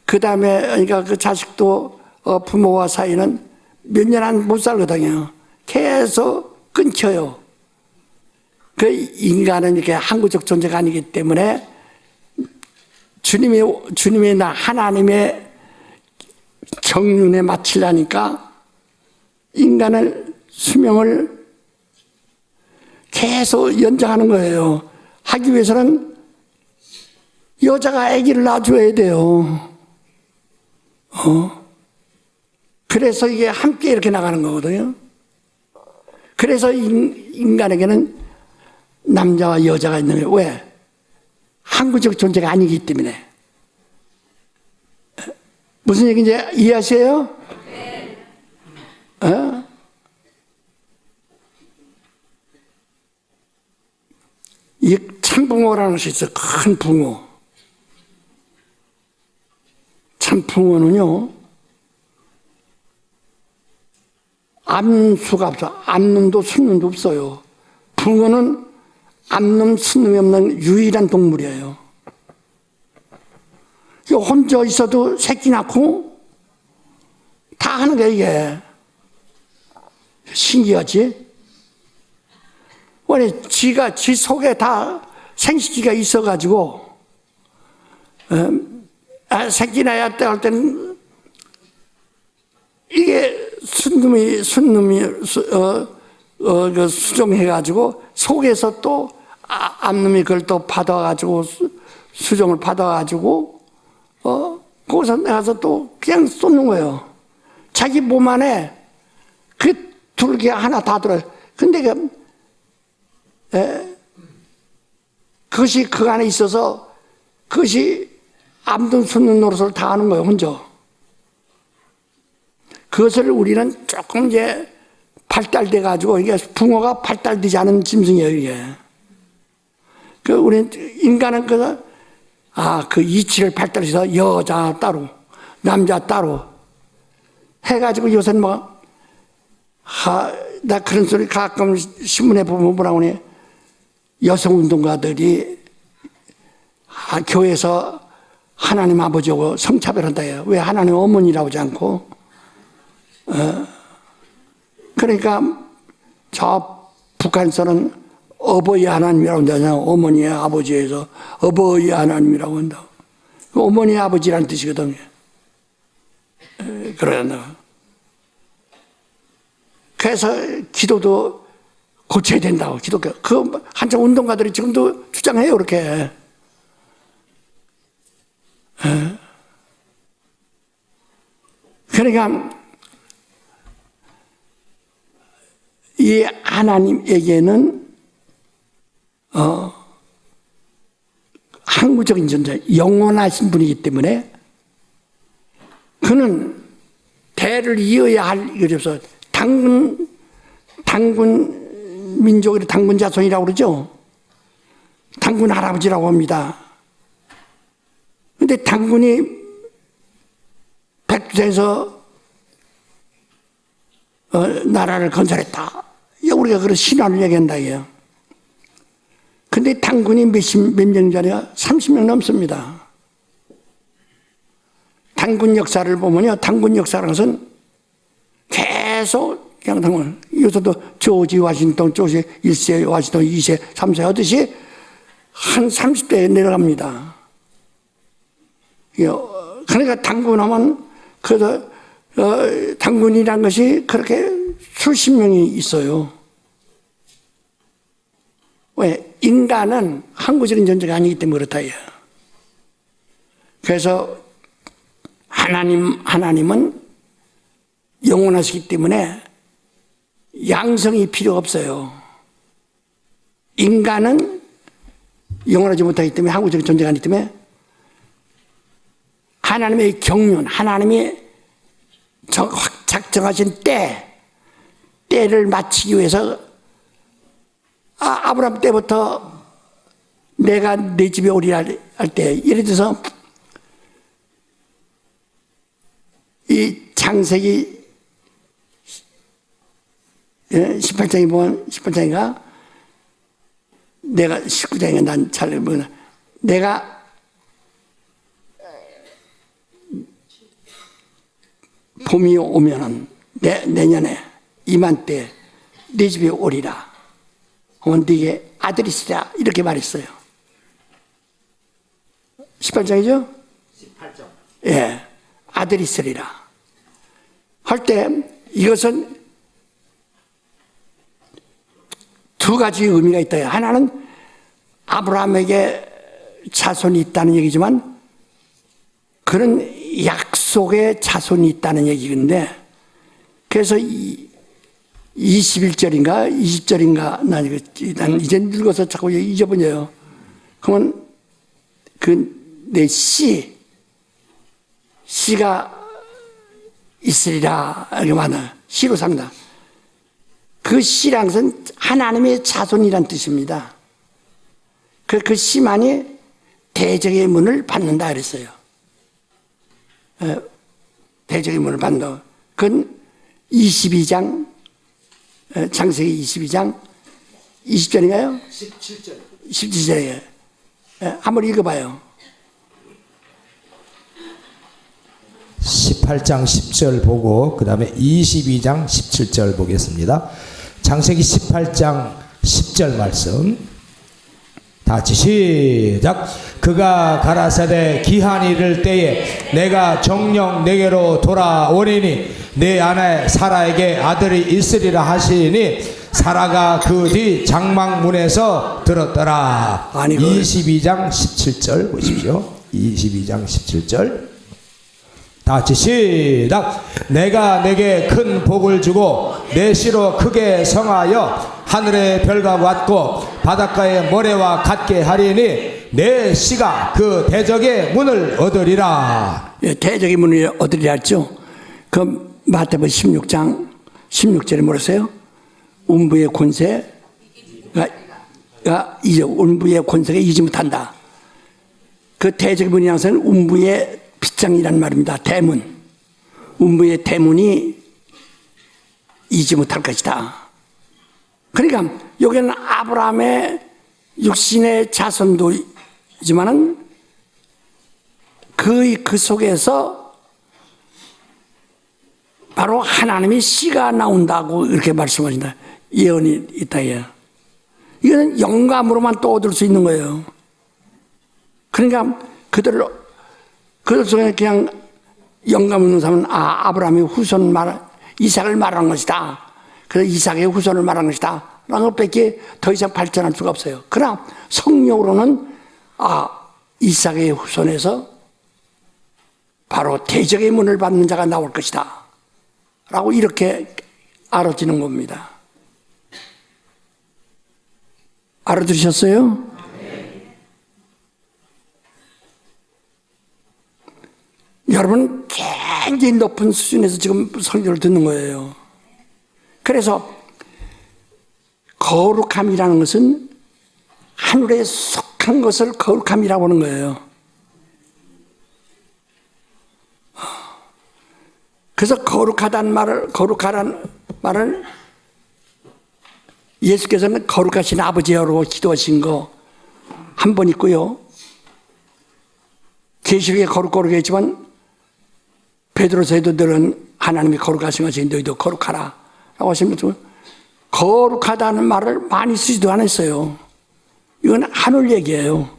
그 다음에 그러니까 그 자식도 부모와 사이는 몇 년 안 못 살거든요. 계속 끊겨요. 그 인간은 이렇게 항구적 존재가 아니기 때문에 주님의 나 하나님의 경륜에 맞추려니까 인간을 수명을 계속 연장하는 거예요. 하기 위해서는 여자가 아기를 낳아줘야 돼요. 그래서 이게 함께 이렇게 나가는 거거든요. 그래서 인간에게는 남자와 여자가 있는 거예요. 왜? 항구적 존재가 아니기 때문에. 무슨 얘기인지 이해하세요? 네. 이 참붕어라는 것이 있어요. 큰 붕어. 참붕어는요, 암수가 없어. 암놈도 순놈도 없어요. 붕어는 암놈, 순놈이 없는 유일한 동물이에요. 혼자 있어도 새끼 낳고 다 하는 거야, 이게. 신기하지? 원래 지 속에 다 생식기가 있어가지고, 새끼 낳아야 때 할 때는 이게 순놈이 그 수정해가지고 속에서 또 암놈이 그걸 또 받아가지고 수정을 받아가지고 거기서 나가서 또 그냥 쏟는 거예요. 자기 몸 안에 그 둘기 하나 다 들어요. 근데 그것이 그 안에 있어서 그것이 암든 쏟는 노릇을 다 하는 거예요, 혼자. 그것을 우리는 조금 이제 발달돼가지고, 이게 붕어가 발달되지 않은 짐승이에요, 이게. 우리 인간은 그 이치를 발달해서 여자 따로, 남자 따로 해가지고 요새 나 그런 소리 가끔 신문에 보면 뭐라고 하니, 여성운동가들이 교회에서 하나님 아버지하고 성차별한다 해요. 왜 하나님 어머니라고 하지 않고? 그러니까 저 북한에서는 어버이 하나님이라고 한다잖아요. 어머니의 아버지에서 어버이 하나님이라고 한다. 어머니의 아버지라는 뜻이거든요. 그런다. 그래서 기도도 고쳐야 된다고, 기독교. 한참 운동가들이 지금도 주장해요, 그렇게. 그러니까 이 하나님에게는 항구적인 존재, 영원하신 분이기 때문에 그는 대를 이어야 할 일이 없어. 당군 민족이 당군 자손이라고 그러죠. 당군 할아버지라고 합니다. 근데 당군이 백두산에서 나라를 건설했다. 우리가 그런 신화를 얘기한다, 이게요. 근데 근데 당군이 몇 명짜리가 30명 넘습니다. 당군 역사를 보면요, 당군 역사라는 것은 계속 그냥 당군, 여기서도 조지 워싱턴, 조지 1세, 워싱턴 2세, 3세 하듯이 한 30대에 내려갑니다. 그러니까 당군하면, 그래서, 당군이란 것이 그렇게 수십 명이 있어요. 왜? 인간은 항구적인 존재가 아니기 때문에 그렇다. 그래서 하나님은 영원하시기 때문에 양성이 필요 없어요. 인간은 영원하지 못하기 때문에 항구적인 존재가 아니기 때문에 하나님의 경륜, 하나님이 작정하신 때를 마치기 위해서 아브라함 때부터 내가 내 집에 오리라 할 때, 예를 들어서 이 창세기 18장에 보면 18장인가 내가 19장인가 난 잘 모르나 내가 봄이 오면은 내년에 이맘때 네 집에 오리라. 그러면 네게 아들이 있으리라. 이렇게 말했어요. 18장이죠? 18장. 예. 아들이 있으리라. 할 때 이것은 두 가지 의미가 있다. 하나는 아브라함에게 자손이 있다는 얘기지만 그런 약속의 자손이 있다는 얘기인데, 그래서 21절인가 20절인가 난 이제 늙어서 자꾸 잊어버려요. 그러면 내 씨가 있으리라 이렇게 말해요. 씨로 삽니다. 그 씨란 것은 하나님의 자손이란 뜻입니다. 그 씨만이 대적의 문을 받는다 그랬어요. 대적의 문을 받는다. 그건 22장 창세기 22장 20절인가요? 17절. 17절이에요. 한번 읽어봐요. 18장 10절 보고 그 다음에 22장 17절 보겠습니다. 창세기 18장 10절 말씀 다 같이 시작. 그가 가라사대 기한이 이를 때에 내가 정녕 내게로 돌아오리니 내 아내 사라에게 아들이 있으리라 하시니 사라가 그 뒤 장막문에서 들었더라. 22장 17절 보십시오. 22장 17절 다 같이 시작. 내가 내게 큰 복을 주고 내 씨로 크게 성하여 하늘의 별과 같고 바닷가의 모래와 같게 하리니 내 씨가 그 대적의 문을 얻으리라. 예, 대적의 문을 얻으리라 했죠. 그 마태복음 16장 16절에 뭐랬어요? 음부의 권세가 음부의 권세가 이기지 못한다. 그 대적의 문이라는 것은 음부의 빗장이란 말입니다. 대문. 음부의 대문이 이기지 못할 것이다. 그러니까 여기는 아브라함의 육신의 자손도이지만은 그 속에서 바로 하나님의 씨가 나온다고 이렇게 말씀하신다. 예언이 있다. 이거는 영감으로만 또 얻을 수 있는 거예요. 그러니까 그들 속에 그냥 영감 있는 사람은 아브라함의 후손 이삭을 말하는 것이다. 그래서 이삭의 후손을 말하는 것이다. 라는 것밖에 더 이상 발전할 수가 없어요. 그러나 성령으로는 이삭의 후손에서 바로 대적의 문을 받는 자가 나올 것이다. 라고 이렇게 알아지는 겁니다. 알아들으셨어요? 여러분 굉장히 높은 수준에서 지금 설교를 듣는 거예요. 그래서 거룩함이라는 것은 하늘에 속한 것을 거룩함이라고 하는 거예요. 그래서 거룩하다는 말을 예수께서는 거룩하신 아버지여로 기도하신 거, 한 번 있고요. 계시록에 거룩거룩 했지만 베드로서에도 너는 하나님이 거룩하신 것이 너희도 거룩하라 라고 하시면서 거룩하다는 말을 많이 쓰지도 않았어요. 이건 하늘 얘기예요.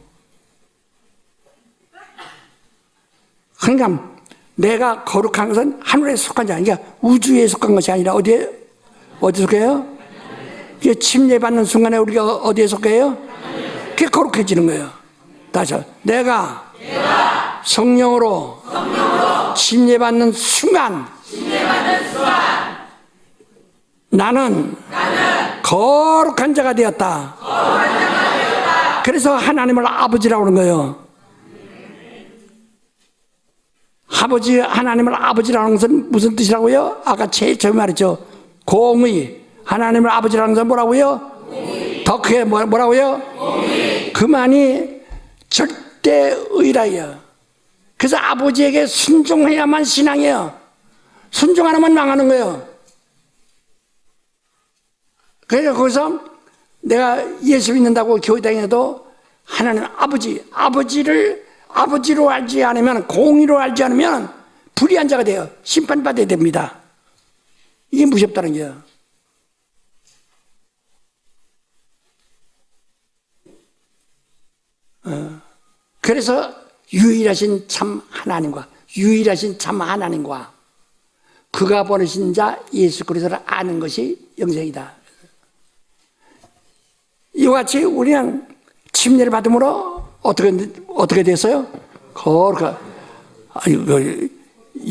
그러니까 내가 거룩한 것은 하늘에 속한 자, 그러니까 우주에 속한 것이 아니라 어디에 속해요? 이게 침례받는 순간에 우리가 어디에 속해요? 그게 거룩해지는 거예요. 다시 내가 성령으로 침례받는 순간 나는 거룩한 자가 되었다. 그래서 하나님을 아버지라고 하는 거예요. 하나님을 아버지라는 것은 무슨 뜻이라고요? 아까 제일 처음에 말했죠. 공의. 하나님을 아버지라는 것은 뭐라고요? 더 크게 뭐라고요? 그만이 절대의라요. 그래서 아버지에게 순종해야만 신앙이에요. 순종 안 하면 망하는 거예요. 그래서 거기서 내가 예수 믿는다고 교회 다녀도 하나님 아버지로 알지 않으면, 공의로 알지 않으면 불의한 자가 돼요. 심판받아야 됩니다. 이게 무섭다는 거예요. 그래서 유일하신 참 하나님과 그가 보내신 자 예수 그리스도를 아는 것이 영생이다. 이와 같이 우리는 침례를 받음으로 어떻게 됐어요? 거룩하.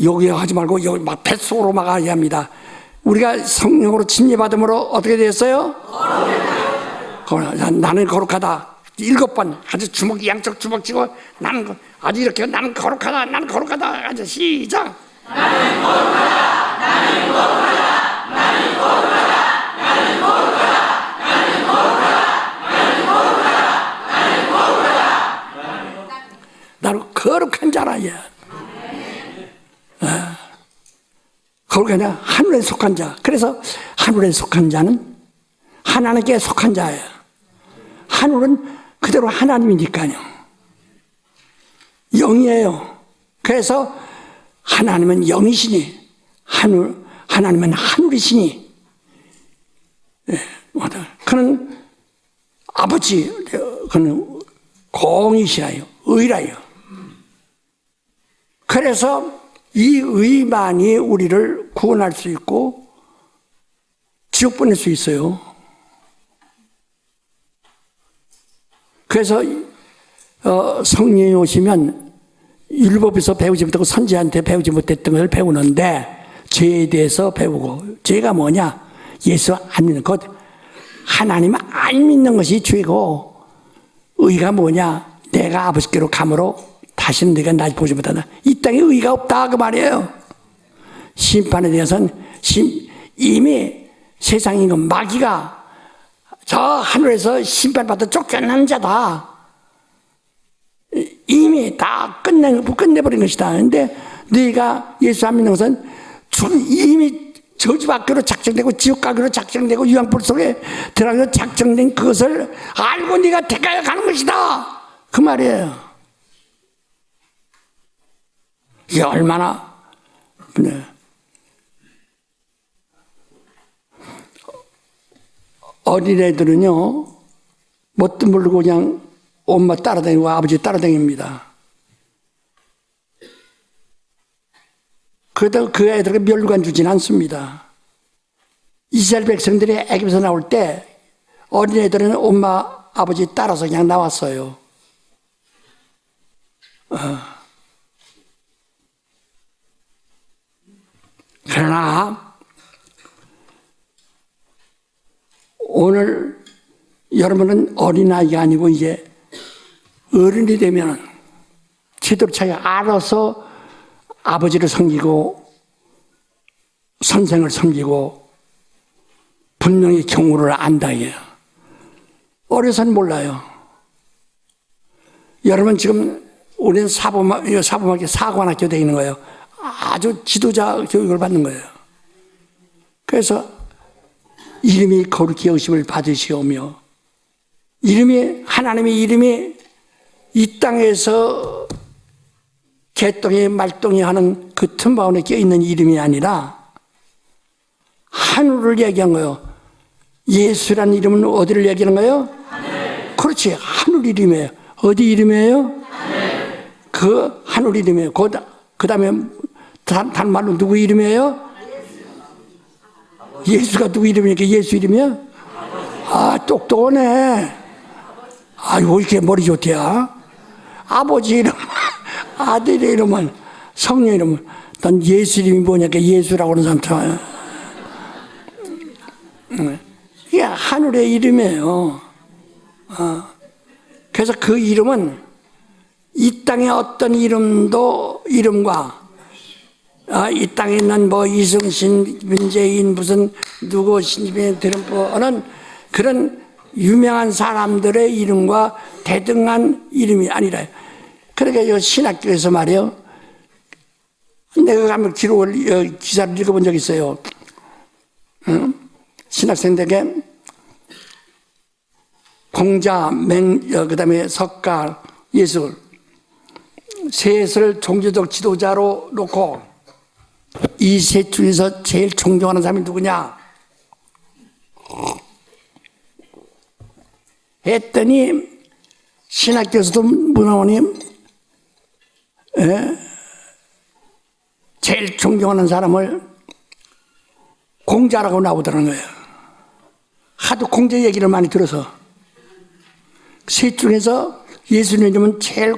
여기 하지 말고 여기 막 뱃속으로 막아야 합니다. 우리가 성령으로 침례 받음으로 어떻게 됐어요? 나는 거룩하다. 7번 아주 양쪽 주먹 쥐고 나는 아주 이렇게 나는 거룩하다. 아주 시작. 나는 거룩하다. 나는 거룩하다. 나는 거룩하다. 나는 거룩하다. 나는 거룩하다. 나는 거룩하다. 나는 거룩하다. 나는 거룩한 자라. 야. 거룩한 자, 하늘에 속한 자. 그래서 하늘에 속한 자는 하나님께 속한 자예요. 하늘은 그대로 하나님이니까요. 영이에요. 그래서 하나님은 영이시니, 하나님은 하늘이시니, 그는 아버지, 그는 공이시라요. 의라요. 그래서 이 의만이 우리를 구원할 수 있고 지옥 보낼 수 있어요. 그래서 성령이 오시면 율법에서 배우지 못하고 선지자한테 배우지 못했던 것을 배우는데 죄에 대해서 배우고, 죄가 뭐냐? 예수 안 믿는 것, 하나님 안 믿는 것이 죄고, 의가 뭐냐? 내가 아버지께로 감으로 다시는 네가 나 보지 못한다. 이 땅에 의가 없다 그 말이에요. 심판에 대해서는 이미 세상인 건 마귀가 저 하늘에서 심판받아 쫓겨난 자다. 이미 다 끝내버린 것이다. 그런데 네가 예수 안 믿는 것은 이미 저주받기로 작정되고 지옥 가기로 작정되고 유황불 속에 들어가기로 작정된 그것을 알고 네가 대가에 가는 것이다. 그 말이에요. 이게 얼마나 어린애들은요 뭣도 모르고 그냥 엄마 따라다니고 아버지 따라다닙니다. 그래도 그 애들에게 멸관 주진 않습니다. 이스라엘 백성들이 애굽에서 나올 때 어린애들은 엄마 아버지 따라서 그냥 나왔어요. 그러나 오늘 여러분은 어린아이가 아니고 이제 어른이 되면 제대로 자기가 알아서 아버지를 섬기고 선생을 섬기고 분명히 경우를 안다. 어려서는 몰라요. 여러분 지금 우리는 사범학교 사관학교 되어 있는 거예요. 아주 지도자 교육을 받는 거예요. 그래서 이름이 거룩히 여기심을 받으시오며 하나님의 이름이 이 땅에서 개똥이 말똥이 하는 그 틈바구니에 껴있는 이름이 아니라 하늘을 얘기한 거예요. 예수라는 이름은 어디를 얘기하는 거예요? 하늘. 그렇지, 하늘 이름이에요. 어디 이름이에요? 하늘. 그 하늘 이름이에요. 그 다음에 다른 말로 누구 이름이에요? 예수가 누구 이름이니까 예수 이름이야? 아, 똑똑하네. 아이고, 이렇게 머리 좋대야. 아버지 이름, 아들의 이름은, 성령 이름은, 난 예수 이름이 뭐냐니까 예수라고 하는 사람 참. 이게 하늘의 이름이에요. 그래서 그 이름은 이 땅의 어떤 이름과 이 땅에 있는 뭐 이승신, 문재인, 무슨 누구 신입에 들은 그런 유명한 사람들의 이름과 대등한 이름이 아니라, 그러니까 이 신학교에서 말이에요. 내가 한번 기사를 읽어본 적이 있어요. 신학생들에게 공자, 그 다음에 석가, 예술, 셋을 종교적 지도자로 놓고 이 셋 중에서 제일 존경하는 사람이 누구냐 했더니 신학교에서도 문화원이 제일 존경하는 사람을 공자라고 나오더라는 거예요. 하도 공자 얘기를 많이 들어서 셋 중에서 예수님은 제일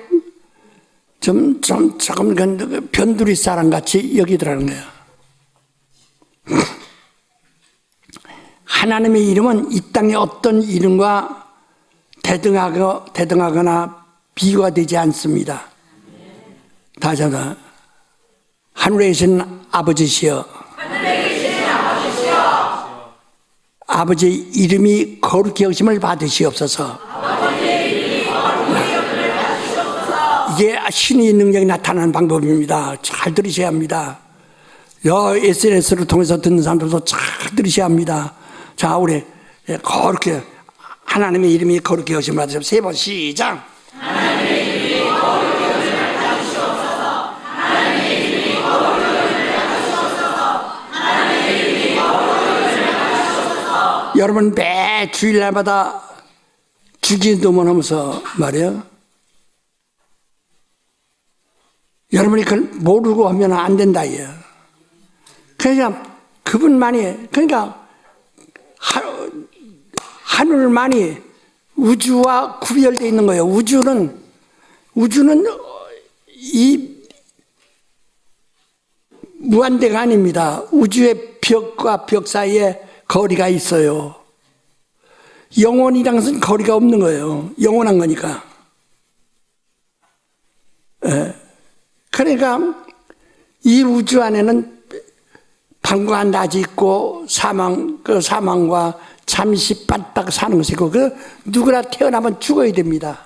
조금 변두리 사람 같이 여기더라는 거예요. 하나님의 이름은 이 땅의 어떤 이름과 대등하거나 비교가 되지 않습니다. 다시 한번 하늘에 계신 아버지시여, 아버지 이름이 거룩히 여김을 받으시옵소서. 이게 신의 능력이 나타나는 방법입니다. 잘 들으셔야 합니다. SNS를 통해서 듣는 사람들도 잘 들으셔야 합니다. 자, 우리 거룩히 하나님의 이름이 거룩히 여김을 받으시옵소서. 세 번 시작. 하나님의 이름이 거룩히 여김을 받으시옵소서. 하나님의 이름이 거룩히 여김을 받으시옵소서. 하나님의 이름이 거룩히 여김을 받으시옵소서. 여러분 매 주일날마다 주기도문 하면서 말이에요. 여러분이 그걸 모르고 하면 안 된다, 이요. 그러니까 그분만이, 그러니까 하늘만이 우주와 구별되어 있는 거예요. 우주는 이 무한대가 아닙니다. 우주의 벽과 벽 사이에 거리가 있어요. 영원이랑은 거리가 없는 거예요. 영원한 거니까. 그러니까 이 우주 안에는 밤과 낮이 있고 그 사망과 잠시 빠딱 사는 것이 있고, 그 누구나 태어나면 죽어야 됩니다.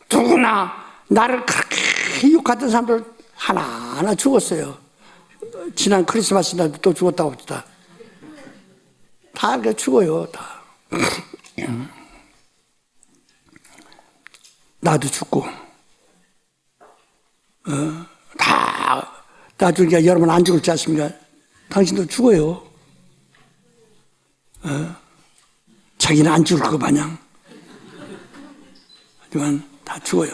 누구나 나를 그렇게 욕하던 사람들 하나하나 죽었어요. 지난 크리스마스 날도 또 죽었다고 합니다. 다 죽어요, 다. 나도 죽고, 다 나중에 여러분 안 죽을 지 않습니까? 당신도 죽어요. 자기는 안 죽을 거 마냥. 하지만 다 죽어요.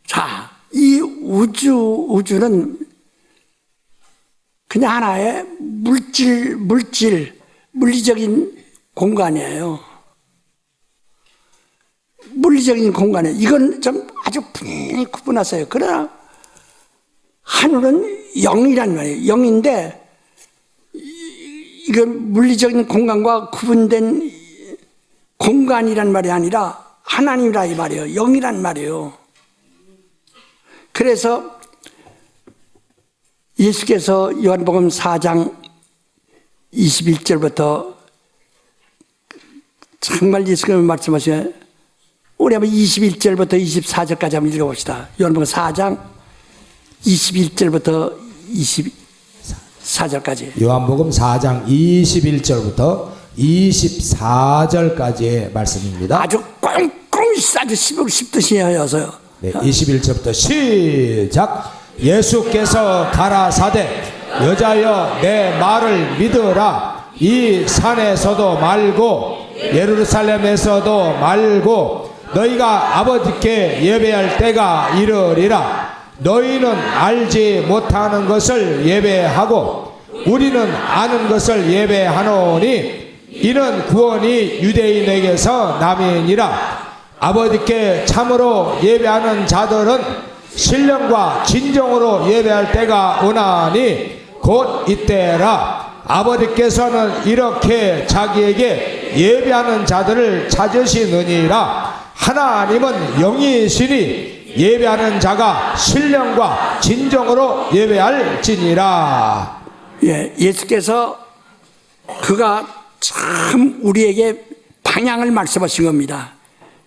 자, 이 우주는 그냥 하나의 물리적인 공간이에요. 물리적인 공간에 이건 좀 아주 분명히 구분하세요. 그러나 하늘은 영이란 말이에요. 영인데 이건 물리적인 공간과 구분된 공간이란 말이 아니라 하나님이라 이 말이에요. 영이란 말이에요. 그래서 예수께서 요한복음 4장 21절부터 정말 예수님이 말씀하시네. 우리 한번 21절부터 24절까지 한번 읽어봅시다. 요한복음 4장 21절부터 24 24절까지. 요한복음 4장 21절부터 24절까지의 말씀입니다. 아주 꽁꽁 싸주 씹듯이 하여서요. 네, 21절부터 시작. 예수께서 가라사대 여자여 내 말을 믿으라. 이 산에서도 말고 예루살렘에서도 말고 너희가 아버지께 예배할 때가 이르리라. 너희는 알지 못하는 것을 예배하고 우리는 아는 것을 예배하노니 이는 구원이 유대인에게서 남이니라. 아버지께 참으로 예배하는 자들은 신령과 진정으로 예배할 때가 오나니 곧 이때라. 아버지께서는 이렇게 자기에게 예배하는 자들을 찾으시느니라. 하나님은 영이시니 예배하는 자가 신령과 진정으로 예배할지니라. 예, 예수께서 그가 참 우리에게 방향을 말씀하신 겁니다.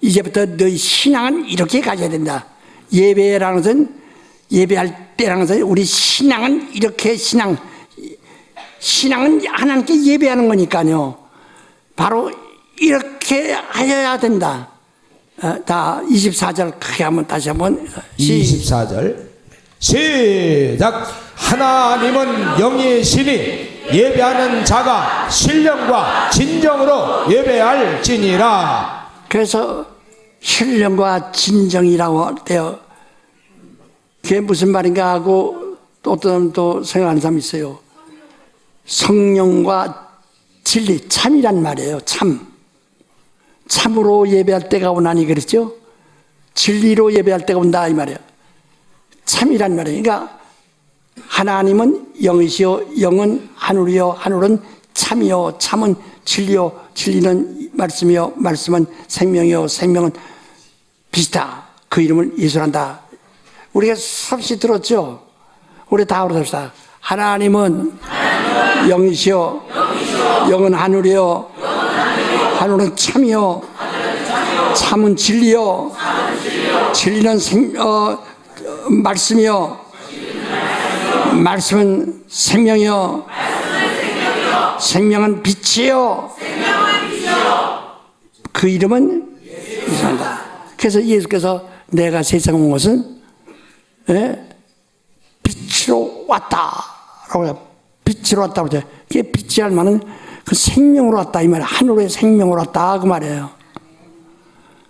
이제부터 너희 신앙은 이렇게 가져야 된다. 예배라는 것은, 예배할 때라는 것은 우리 신앙은 이렇게 신앙은 하나님께 예배하는 거니까요. 바로 이렇게 하여야 된다. 다 24절 크게 한번 다시 한번 24절 시작. 하나님은 영이시니 예배하는 자가 신령과 진정으로 예배할지니라. 그래서 신령과 진정이라고 돼요. 그게 무슨 말인가 하고 또 어떤 또 생각하는 사람이 있어요. 성령과 진리, 참이란 말이에요. 참으로 예배할 때가 오나니 그랬죠. 진리로 예배할 때가 온다 이 말이에요. 참이란 말이에요. 그러니까 하나님은 영이시요 영은 하늘이요 하늘은 참이요 참은 진리요 진리는 말씀이요 말씀은 생명이요 생명은 빛이다. 그 이름을 예수란다. 우리가 섭씨 들었죠. 우리 다 그럽시다. 하나님은 영이시요 영은 하늘이요 하늘은 참이요 참은 진리요 진리는 말씀이요 말씀은 생명이요 생명은 빛이요 그 이름은 예수란다. 그래서 예수께서 내가 세상 온 것은 빛으로 왔다라고 해요. 빛으로 왔다고 해요. 그게 빛이 할 말은 그 생명으로 왔다 이 말이에요. 하늘의 생명으로 왔다 그 말이에요.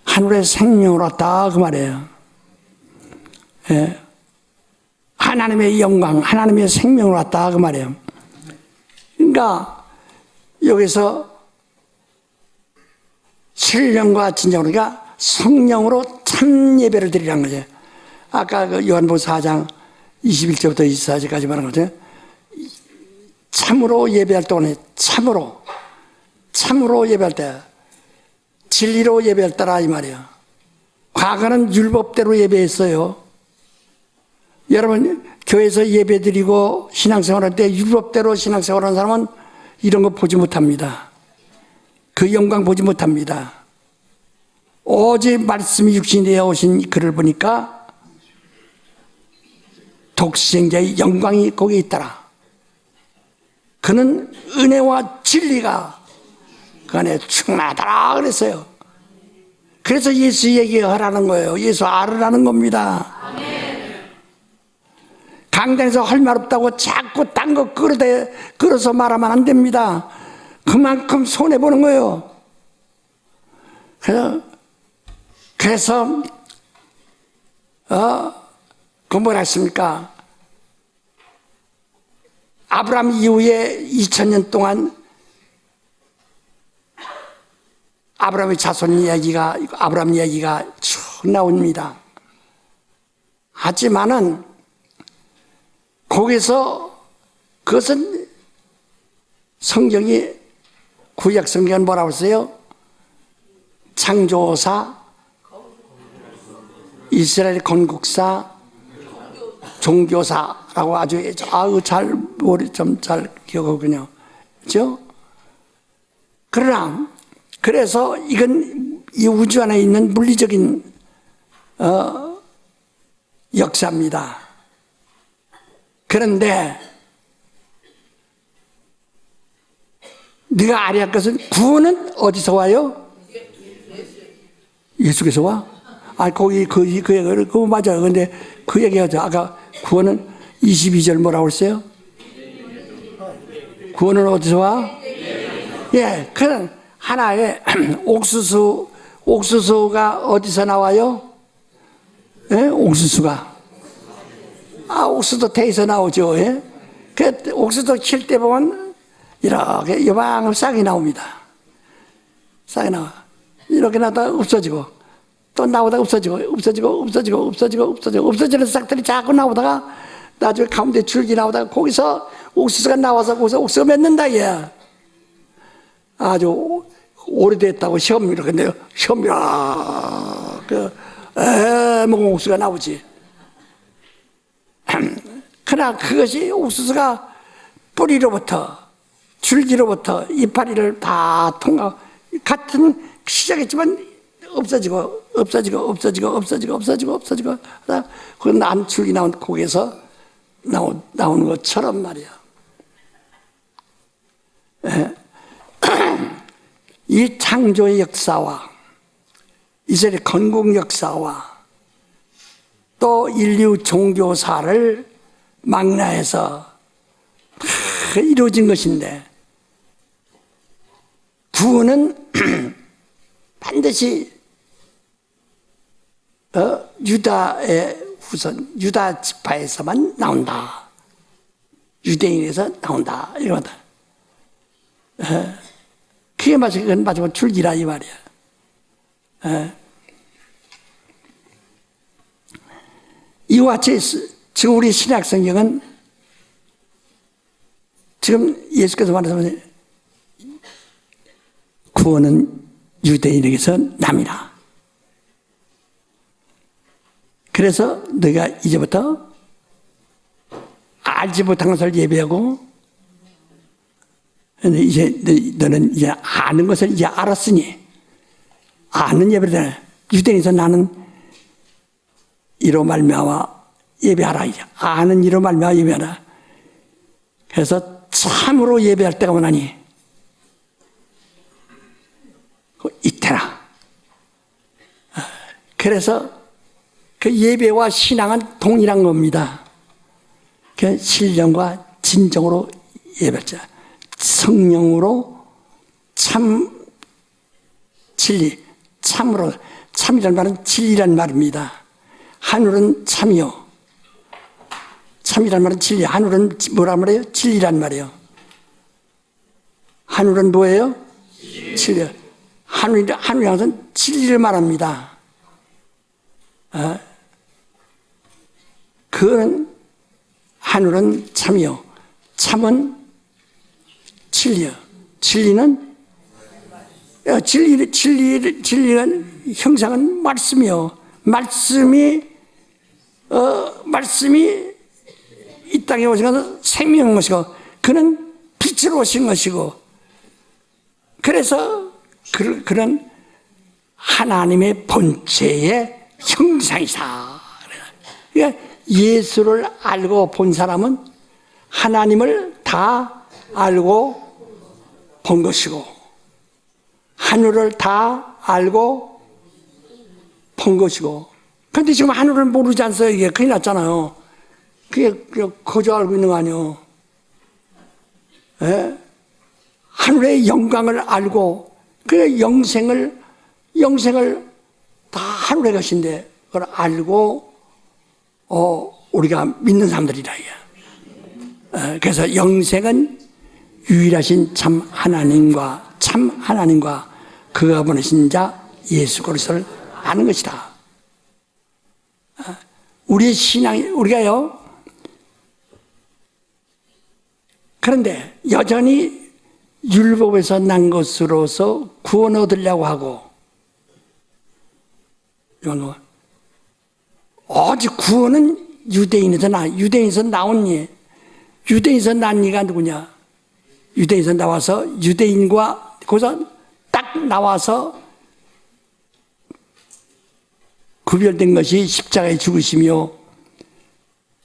하늘의 생명으로 왔다 그 말이에요. 예. 하나님의 영광, 하나님의 생명으로 왔다 그 말이에요. 그러니까 여기서 신령과 진정으로, 그러니까 성령으로 참 예배를 드리라는 거죠. 아까 그 요한복음 4장 21절부터 24절까지 말한 거죠. 참으로 예배할 때는 참으로 예배할 때, 진리로 예배할 때라 이 말이에요. 과거는 율법대로 예배했어요. 여러분 교회에서 예배드리고 신앙생활할 때 율법대로 신앙생활하는 사람은 이런 거 보지 못합니다. 그 영광 보지 못합니다. 오직 말씀이 육신이 되어 오신 그를 보니까 독생자의 영광이 거기에 있더라. 그는 은혜와 진리가 그 안에 충만하더라 그랬어요. 그래서 예수 얘기하라는 거예요. 예수 알으라는 겁니다. 강단에서 할 말 없다고 자꾸 딴 거 끌어서 말하면 안 됩니다. 그만큼 손해보는 거예요. 그래서 그 뭐라 했습니까? 아브라함 이후에 2000년 동안 아브라함의 자손 이야기가, 아브라함 이야기가 쭉 나옵니다. 하지만은 거기서 그것은 성경이 구약 성경은 뭐라고 했어요? 창조사, 이스라엘 건국사, 종교사라고 아주 잘 기억하군요. 그렇죠? 그래서 이건 이 우주 안에 있는 물리적인 역사입니다. 그런데 네가 알아야 할 것은 구원은 어디서 와요? 예수께서 와? 아, 거기 그거 맞아요. 근데 그 얘기하죠. 아까 구원은 22절 뭐라고 했어요? 구원은 어디서 와? 예, 그런 하나의 옥수수가 어디서 나와요? 예, 옥수수가. 옥수수 태에서 나오죠. 예? 그 옥수수 칠 때 보면 이렇게 요방한 싹이 나옵니다. 싹이 나와. 이렇게 나다가 없어지고, 또 나오다가 없어지는 싹들이 자꾸 나오다가 나중에 가운데 줄기 나오다가 거기서 옥수수가 나와서 거기서 옥수수가 맺는다, 얘. 아주 오래됐다고 시험 이렇게 내요. 시험이라 먹은 옥수수가 나오지. 그러나 그것이 옥수수가 뿌리로부터 줄기로부터 이파리를 다 통과 같은 시작했지만 없어지고 그 난 줄기 나온 곡에서 나오는 것처럼 말이야. 이 창조의 역사와 이스라엘 건국 역사와 또 인류 종교사를 망라해서 이루어진 것인데, 구원은 반드시 유다의 후손, 유다 지파에서만 나온다. 유대인에서 나온다. 이거다. 그게 마지막 줄기라 이 말이야. 이와 같이 지금 우리 신약 성경은 지금 예수께서 말하자면 구원은 유대인에게서 남이라. 그래서 너희가 이제부터 알지 못한 것을 예배하고, 이제 너는 이제 아는 것을 이제 알았으니 아는 예배를 유대인에서 나는 이로 말미암아 예배하라. 이제 아는 이로 말미암아 예배하라. 그래서 참으로 예배할 때가 오나니 이태라. 그래서 그 예배와 신앙은 동일한 겁니다. 그 신령과 진정으로 예배자, 성령으로 참 진리, 참으로. 참이란 말은 진리란 말입니다. 하늘은 참이요, 참이란 말은 진리. 하늘은 뭐란 말이에요? 진리란 말이에요. 하늘은 뭐예요? 진리. 하늘이란 것은 진리를 말합니다. 그거는 하늘은 참이요, 참은 진리요. 진리는 진리는 형상은 말씀이요. 말씀이 이 땅에 오신 것은 생명인 것이고, 그는 빛으로 오신 것이고, 그래서 그런 하나님의 본체의 형상이다. 그러니까 예수를 알고 본 사람은 하나님을 다 알고 본 것이고, 하늘을 다 알고 본 것이고. 그런데 지금 하늘을 모르지 않어요. 이게 큰일 났잖아요. 그게 거저 알고 있는 거 아니에요. 예? 하늘의 영광을 알고, 그 영생을 다 하늘의 것인데 그걸 알고 우리가 믿는 사람들이라. 그래서 영생은 유일하신 참 하나님과 그가 보내신 자 예수 그리스도를 아는 것이다. 우리의 신앙이, 우리가요, 그런데 여전히 율법에서 난 것으로서 구원 얻으려고 하고, 오직 구원은 유대인에서 나온 예. 유대인에서 난 이가 누구냐? 유대인에서 나와서 유대인과 거기서 딱 나와서 구별된 것이 십자가에 죽으시며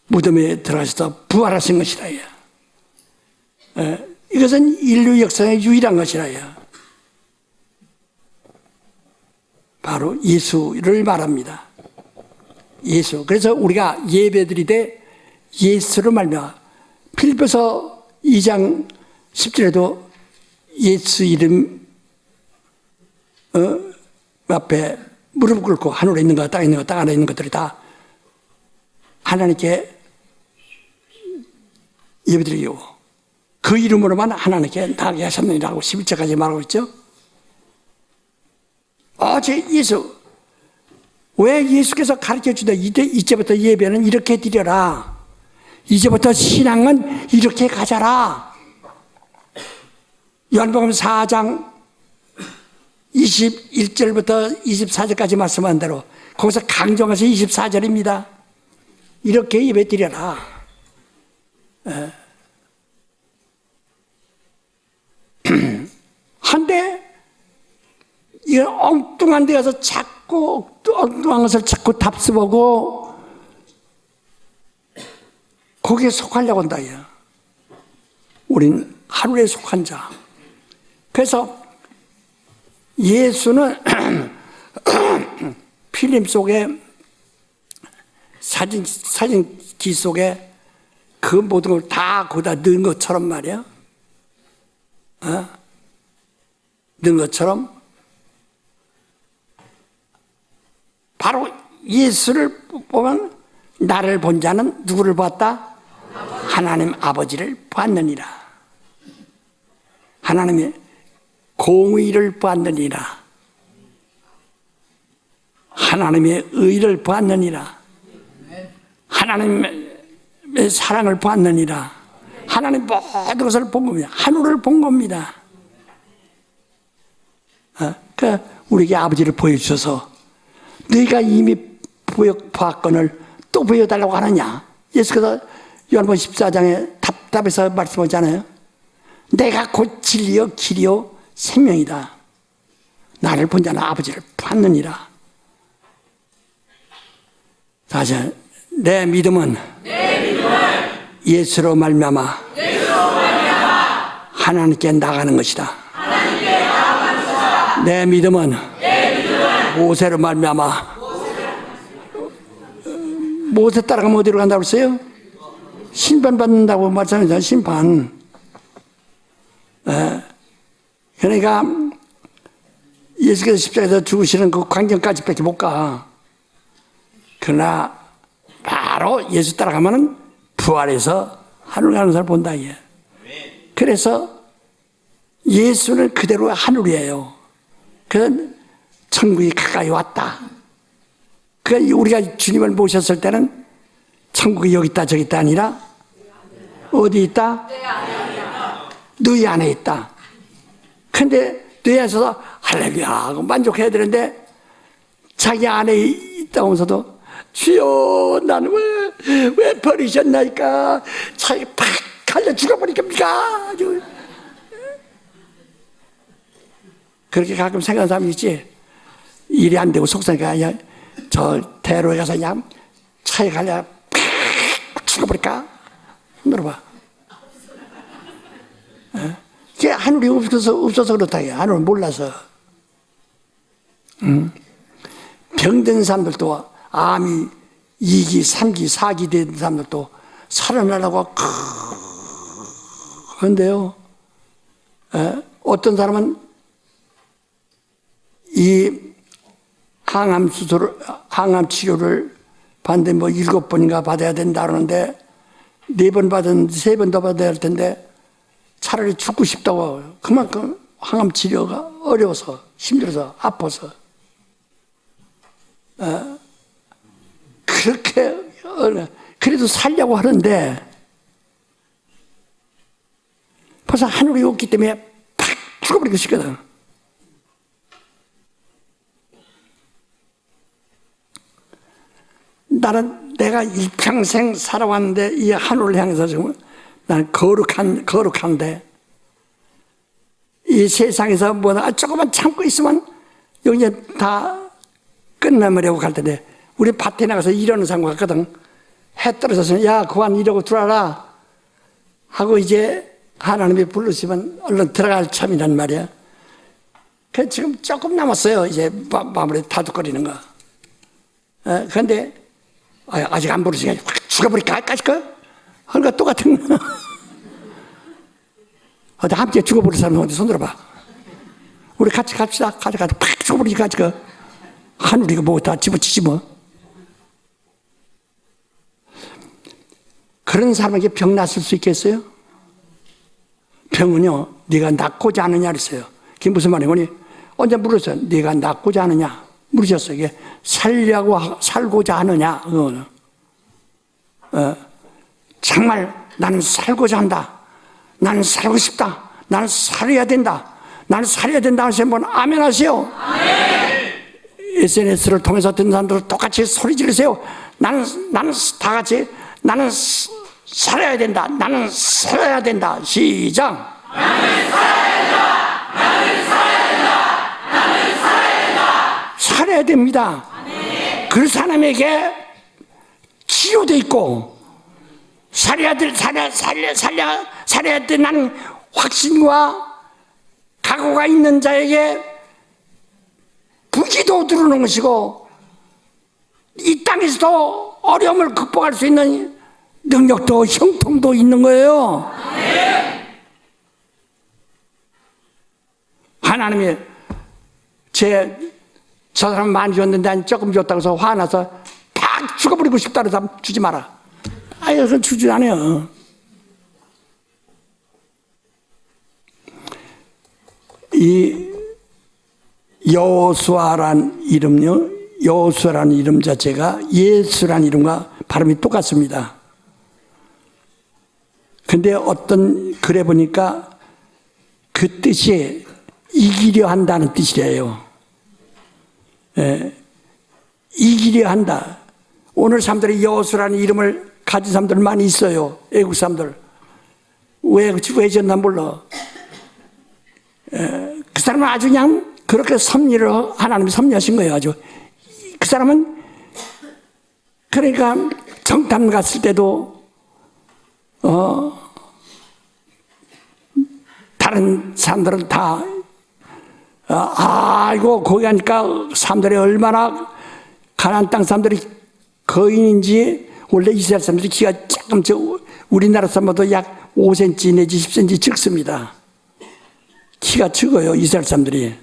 무덤에 들어가셔서 부활하신 것이다. 이것은 인류 역사의 유일한 것이라요. 바로 예수를 말합니다. 예수. 그래서 우리가 예배드리되 예수를 말미암아 필리포서 2장 10절에도 예수 이름 앞에 무릎 꿇고 하늘에 있는 것, 땅에 있는 것, 땅 안에 있는 것들이 다 하나님께 예배드리고 그 이름으로만 하나님께 나게 하셨느니라고 11절까지 말하고 있죠. 제 예수. 왜 예수께서 가르쳐주다 이제부터 예배는 이렇게 드려라. 이제부터 신앙은 이렇게 가져라. 요한복음 4장 21절부터 24절까지 말씀한 대로 거기서 강조해서 24절입니다. 이렇게 예배 드려라. 한데 이 엉뚱한 데 가서 자꾸 엉뚱한 것을 자꾸 답습하고 거기에 속하려고 한다. 우린 하루에 속한 자. 그래서 예수는 필름 속에 사진기 속에 그 모든 걸 다 거기다 넣은 것처럼 말이야. 넣은 것처럼 바로 예수를 보면 나를 본 자는 누구를 보았다? 하나님 아버지를 보았느니라. 하나님의 공의를 보았느니라. 하나님의 의를 보았느니라. 하나님의 사랑을 보았느니라. 하나님 모든 것을 본 겁니다. 하늘을 본 겁니다. 우리에게 아버지를 보여주셔서 너희가 이미 보았거늘 또 보여달라고 하느냐. 예수께서 요한복음 14장에 답답해서 말씀하잖아요. 내가 곧 진리요 길이요 생명이다. 나를 본 자는 아버지를 봤느니라. 다시 내 믿음은 예수로 말미암아 하나님께 나가는 것이다. 내 믿음은 모세로 말미암아. 모세 따라가면 어디로 간다고 했어요? 심판 받는다고 말씀하잖아요. 심판. 그러니까 예수께서 십자가에서 죽으시는 그 광경까지밖에 못 가. 그러나 바로 예수 따라가면은 부활해서 하늘 가는 사람 본다. 그래서 예수는 그대로 하늘이에요. 그 천국이 가까이 왔다. 그러니까 우리가 주님을 모셨을 때는 천국이 여기 있다 저기 있다 아니라 어디 있다? 너희 안에 있다. 근데 너희 안에서 할렐루야 하고 만족해야 되는데 자기 안에 있다고 하면서도 주여 나는 왜 버리셨나이까. 자기 팍 갈려 죽어버리겠습니까. 그렇게 가끔 생각하는 사람이 있지. 일이 안 되고 속상하니까 그냥 저 대로에 가서 그냥 차에 갈려 팍 죽어버릴까. 물어봐. 그게 하늘이 없어서 그렇다. 하늘은 몰라서. 병든 사람들도 암이 2기, 3기, 4기 된 사람들도 살아나려고 그런데요. 어떤 사람은 이 항암 치료를 받는데 뭐 7번인가 받아야 된다 그러는데 4번 받았는데 3번 더 받아야 할 텐데 차라리 죽고 싶다고. 그만큼 항암 치료가 어려워서 힘들어서 아파서 그렇게 그래도 살려고 하는데 벌써 하늘이 없기 때문에 팍 죽어버리고 싶거든. 나는 내가 일평생 살아왔는데 이 하늘을 향해서 지금 나는 거룩한데 이 세상에서 뭐나 조금만 참고 있으면 여기 이제 다 끝나버리고 갈 텐데 우리 밭에 나가서 일하는 사람 같거든. 해 떨어져서 야 그만 이러고 들어와라 하고 이제 하나님이 부르시면 얼른 들어갈 참이란 말이야. 그 지금 조금 남았어요. 이제 마무리 다독거리는 거. 그런데 아직 안 부르시니까 확 죽어버릴까? 까짓거? 그러니까 똑같은 거. 어디 함께 죽어버릴 사람 어디 손 들어봐. 우리 같이 갑시다. 가자 팍 죽어버리니까 까짓거. 하늘이가 뭐 다 집어치지 뭐. 그런 사람에게 병 났을 수 있겠어요? 병은요, 네가 낫고자 하느냐 그랬어요. 그게 무슨 말이냐니, 언제 물었어요. 네가 낫고자 하느냐 물으셨어요. 이게 살고자 하느냐. 정말 나는 살고자 한다. 나는 살고 싶다. 나는 살아야 된다. 나는 살아야 된다 하시는 분 아멘 하세요. SNS를 통해서 듣는 사람들 똑같이 소리 지르세요. 나는 다 같이 나는 살아야 된다. 나는 살아야 된다. 시작. 나는 살아야 된다. 나는 살아야 된다. 나는 살아야 된다. 살아야 됩니다. 그 사람에게 치료도 있고 살아야 된다는 확신과 각오가 있는 자에게 부기도 들어오는 것이고 이 땅에서도 어려움을 극복할 수 있는 능력도 형통도 있는 거예요. 하나님이 저 사람 많이 줬는데 난 조금 줬다고 해서 화나서 다 죽어버리고 싶다고 해서 주지 마라. 아유, 그건 주지 않아요. 이 여호수아란 이름요, 여호수아라는 이름 자체가 예수란 이름과 발음이 똑같습니다. 근데 어떤 글에 보니까 그 뜻이 이기려 한다는 뜻이래요. 이기려 한다. 오늘 사람들이 여호수아라는 이름을 가진 사람들 많이 있어요. 외국 사람들. 왜 지었나 몰라. 그 사람은 아주 그냥 그렇게 하나님이 섭리하신 거예요. 아주. 그 사람은 그러니까 정탐 갔을 때도 다른 사람들은 다 아이고 거기 가니까 사람들이 얼마나 가나안 땅 사람들이 거인인지 원래 이스라엘 사람들이 키가 조금 우리나라 사람보다 약 5cm 내지 10cm 적습니다. 키가 적어요. 이스라엘 사람들이.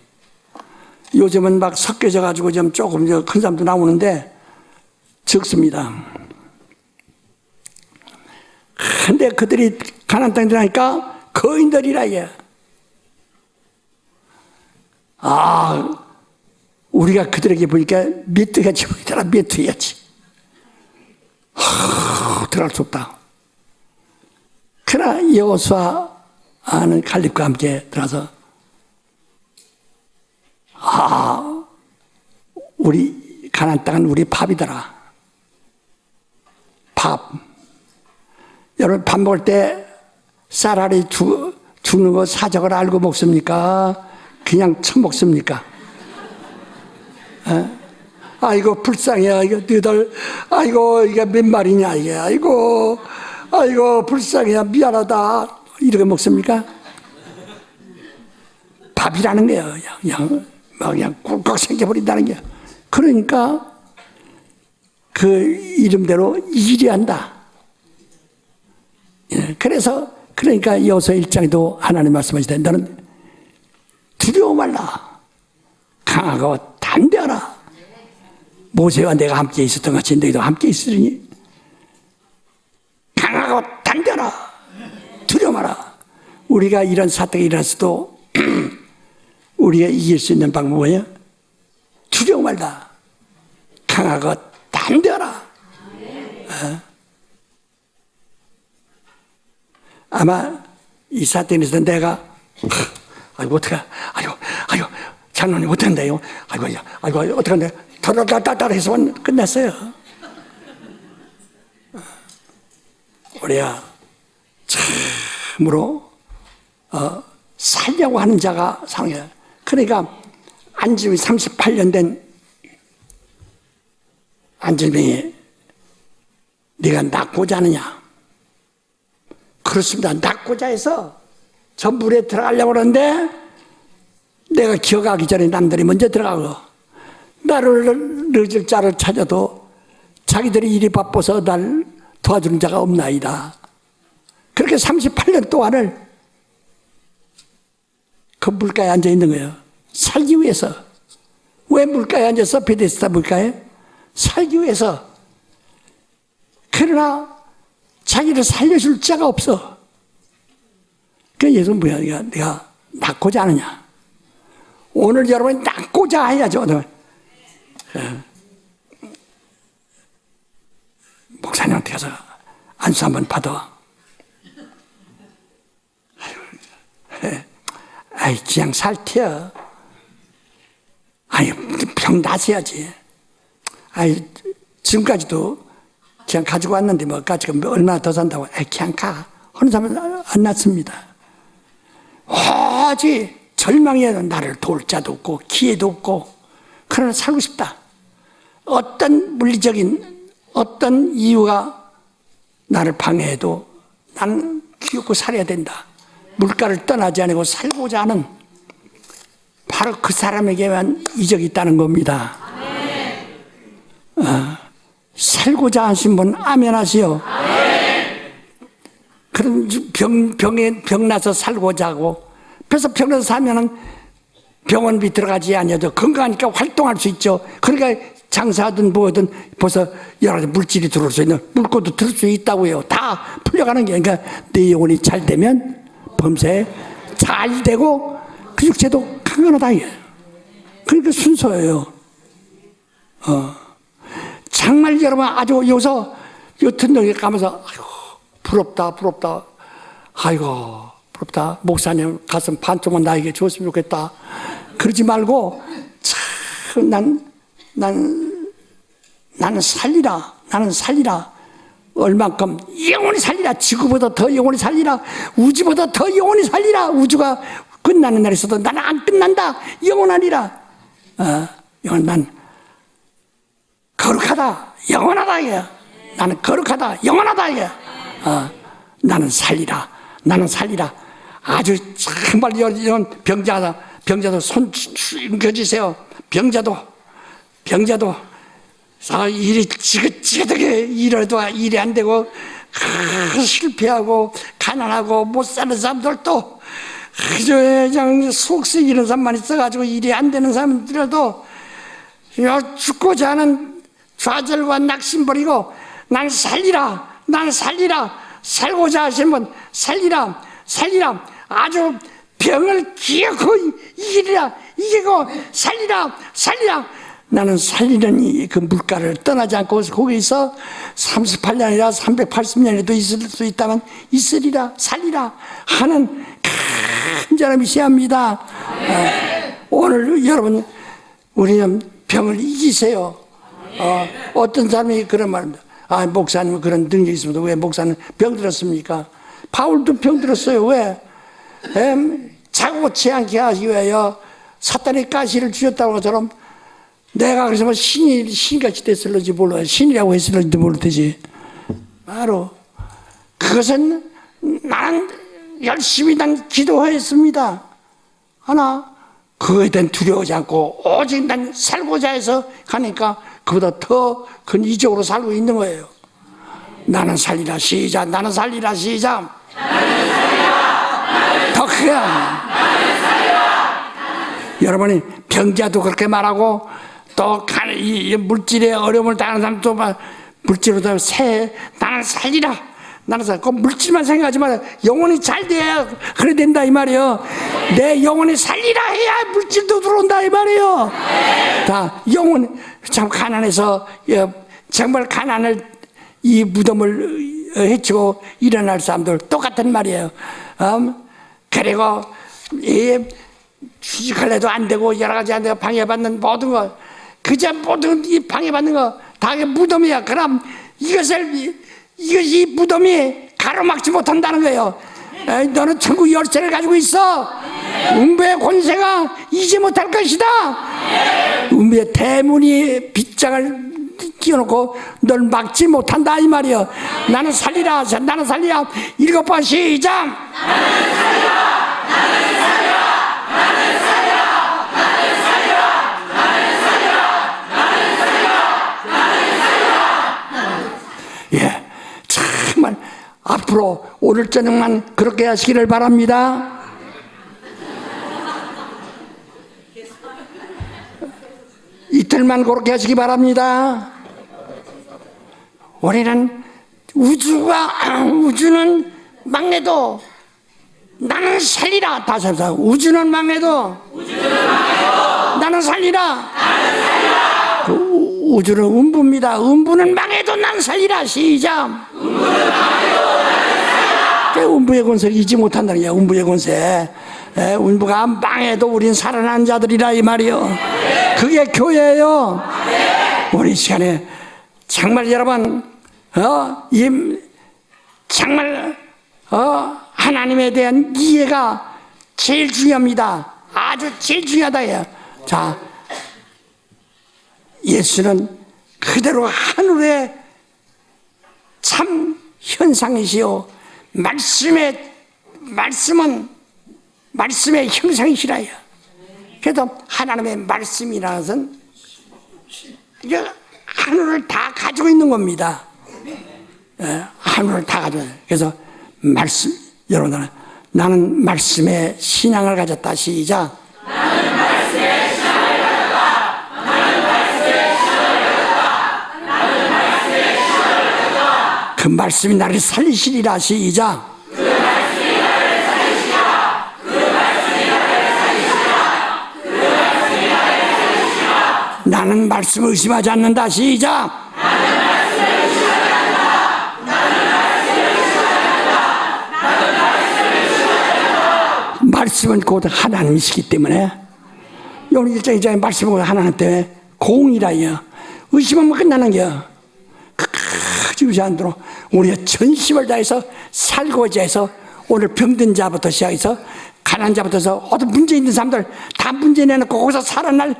요즘은 막 섞여져 가지고 좀 조금 큰 사람도 나오는데 적습니다. 근데 그들이 가나안 땅에 들어가니까 거인들이라 이게. 우리가 그들에게 보니까 메뚜기같이 보이더라. 메뚜기같이. 들어갈 수 없다. 그러나 여호수아는 갈렙과 함께 들어가서 우리 가나안 땅은 우리 밥이더라. 밥. 여러분 밥 먹을 때 쌀알이 죽는 거 사적을 알고 먹습니까? 그냥 처먹습니까? 아이고 불쌍해. 이거 너희들 아이고 이게 몇 마리냐 이게. 아이고 불쌍해. 미안하다. 이렇게 먹습니까? 밥이라는 거예요. 그냥 꿀꺽 생겨버린다는 게. 그러니까 그 이름대로 일이 한다. 그러니까 여호수아 1장에도 하나님 말씀하시되 너는 두려워 말라. 강하고 담대하라. 모세와 내가 함께 있었던 같이 너희도 함께 있으리니 강하고 담대하라. 두려워 마라. 우리가 이런 사태가 일어났어도 우리가 이길 수 있는 방법은 뭐예요? 두려워 말라. 강하고 담대하라. 아마 이 사태에서 내가 아이고 어떡해. 아이고 장로님 어떡한데요. 아이고 어떡한데. 따라 해서 끝났어요. 우리야 참으로 살려고 하는 자가 사는 거야. 그러니까 안질병이 38년 된 안질병이 네가 낫고자 하느냐. 그렇습니다. 낫고자 해서 저 물에 들어가려고 그러는데 내가 기어가기 전에 남들이 먼저 들어가고 나를 늦을 자를 찾아도 자기들이 일이 바빠서 날 도와주는 자가 없나이다. 그렇게 38년 동안을 그 물가에 앉아 있는 거예요. 살기 위해서. 왜 물가에 앉아서? 베데스다 물가에? 살기 위해서. 그러나 자기를 살려줄 자가 없어. 그래서 예수는 뭐야? 내가 낳고자 하느냐? 오늘 여러분이 낳고자 해야죠. 목사님한테 가서 안수 한번 받아. 아이, 그냥 살텨. 아이, 병 나서야지. 아이, 지금까지도 그냥 가지고 왔는데, 뭐까지 얼마나 더 산다고. 아이, 그냥 가. 하는 사람은 안 났습니다. 오직 절망에 나를 도울 자도 없고, 기회도 없고, 그러나 살고 싶다. 어떤 물리적인, 어떤 이유가 나를 방해해도 나는 귀엽고 살아야 된다. 물가를 떠나지 않고 살고자 하는 바로 그 사람에게만 이적이 있다는 겁니다. 살고자 하신 분 아멘 하시오. 그럼 병 나서 살고자 하고, 그래서 병 나서 살면은 병원비 들어가지 아니어도 건강하니까 활동할 수 있죠. 그러니까 장사하든 뭐든 벌써 여러 가지 물질이 들어올 수 있는 물고도 들을 수 있다고요. 다 풀려가는 게. 그러니까 내 영혼이 잘 되면 범사에 잘 되고 그 육체도 강건하다. 그러니까 순서예요. 정말 여러분 아주 여기서 여튼 여기 가면서 아이고 부럽다 부럽다. 아이고 부럽다. 목사님 가슴 반쪽만 나에게 줬으면 좋겠다. 그러지 말고 참 나는 살리라. 나는 살리라. 얼만큼 영원히 살리라. 지구보다 더 영원히 살리라. 우주보다 더 영원히 살리라. 우주가 끝나는 날이 있어도 나는 안 끝난다. 영원하리라. 난 거룩하다. 영원하다. 이게. 나는 거룩하다. 영원하다. 이게. 나는 살리라. 나는 살리라. 아주 정말 이런 병자도 손 펴주세요. 병자도 일이 지긋지긋하게 일해도 일이 안 되고 실패하고 가난하고 못 사는 사람들도 그저 그냥 속 썩이는 사람만 있어가지고 일이 안 되는 사람들도 죽고자 하는 좌절과 낙심 버리고 난 살리라. 난 살리라. 살고자 하신 분 살리라. 살리라. 아주 병을 기어코 이기고 살리라. 살리라. 나는 살리는 그 물가를 떠나지 않고 거기서 38년이라 380년에도 있을 수 있다면 있으리라. 살리라 하는 간절함이 시합니다. 오늘 여러분 우리는 병을 이기세요. 어떤 사람이 그런 말입니다. 목사님은 그런 능력이 있습니다. 왜 목사는 병 들었습니까? 바울도 병 들었어요. 왜? 자고 취하게 하기 위하여 사탄의 가시를 주셨다는 것처럼 내가 그래서 신같이 됐을런지 몰라요. 신이라고 했을런지도 모르듯이. 바로 그것은 나는 열심히 난 기도했습니다. 하나 그거에 대한 두려워하지 않고 오직 난 살고자 해서 가니까 그보다 더 큰 이적으로 살고 있는 거예요. 나는 살리라 시작. 나는 살리라 시작. 나는 살리라. 더 크게. 나는 살리라. 여러분이 병자도 그렇게 말하고 또 이 물질의 어려움을 당하는 사람도 물질로다 나는 살리라. 나는 그 물질만 생각하지 마. 영혼이 잘 돼야 그래 된다 이 말이에요. 내 영혼이 살리라 해야 물질도 들어온다 이 말이에요. 다 영혼 참 가난해서 정말 가난을 이 무덤을 헤치고 일어날 사람들 똑같은 말이에요. 그리고 취직할래도 안 되고 여러 가지 안 되고 방해받는 모든 거 그저 모든 이 방해받는 거 다 무덤이야. 그럼 이것이 무덤이 가로막지 못한다는 거예요. 너는 천국 열쇠를 가지고 있어. 음부의 권세가 이지 못할 것이다. 음부의 대문이 빗장을 끼워놓고 널 막지 못한다 이 말이에요. 나는 살리라. 나는 살리라. 7번 시작. 나는 살리라. 예, 정말 앞으로 오늘 저녁만 그렇게 하시기를 바랍니다. 이틀만 그렇게 하시기 바랍니다. 우리는 우주는 망해도 나는 살리라. 다시 합시다. 우주는 망해도 나는 살리라. 그 우주는 음부입니다. 음부는 망해도 나는 살리라. 시작. 음부의 권세 잊지 못한다는 거야. 음부의 권세. 음부가 망해도 우린 살아난 자들이라 이 말이요. 그게 교회예요. 우리 이 시간에 정말 여러분 정말 하나님에 대한 이해가 제일 중요합니다. 아주 제일 중요하다. 자, 예수는 그대로 하늘의 참 현상이시요 말씀은 말씀의 형상이시라요. 그래서 하나님의 말씀이라는 것은 하늘을 다 가지고 있는 겁니다. 하늘을 다 가지고 있어요. 그래서 말씀, 여러분들은 나는 말씀의 신앙을 가졌다. 시작. 나는 말씀의 신앙을 가졌다. 나는 말씀의 신앙을 가졌다. 나는 말씀의 신앙을 가졌다. 그 말씀이 나를 살리시리라. 시작. 그 말씀이 나를 살리시리라. 그 말씀이 나를 살리시리라. 그 말씀이 나를 살리시리라. 나는 말씀을 의심하지 않는다. 시작. 나는 말씀을 의심하지 않는다. 나는 말씀을 의심하지 않는다. 나는 말씀을 의심하지 않는다. 말씀은 곧 하나님이시기 때문에 오늘 1장 말씀은 하나님 때문에 공이라요. 의심하면 끝나는 거야. 끝까지 의심 안 들어. 우리가 전심을 다해서 살고자 해서 오늘 병든 자부터 시작해서 가난한 자부터 해서 어떤 문제 있는 사람들 다 문제 내놓고 거기서 살아날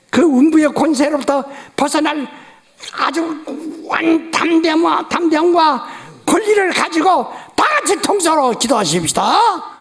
그 음부의 권세로부터 벗어날 아주 담대함과 권리를 가지고 다 같이 통서로 기도하십시다.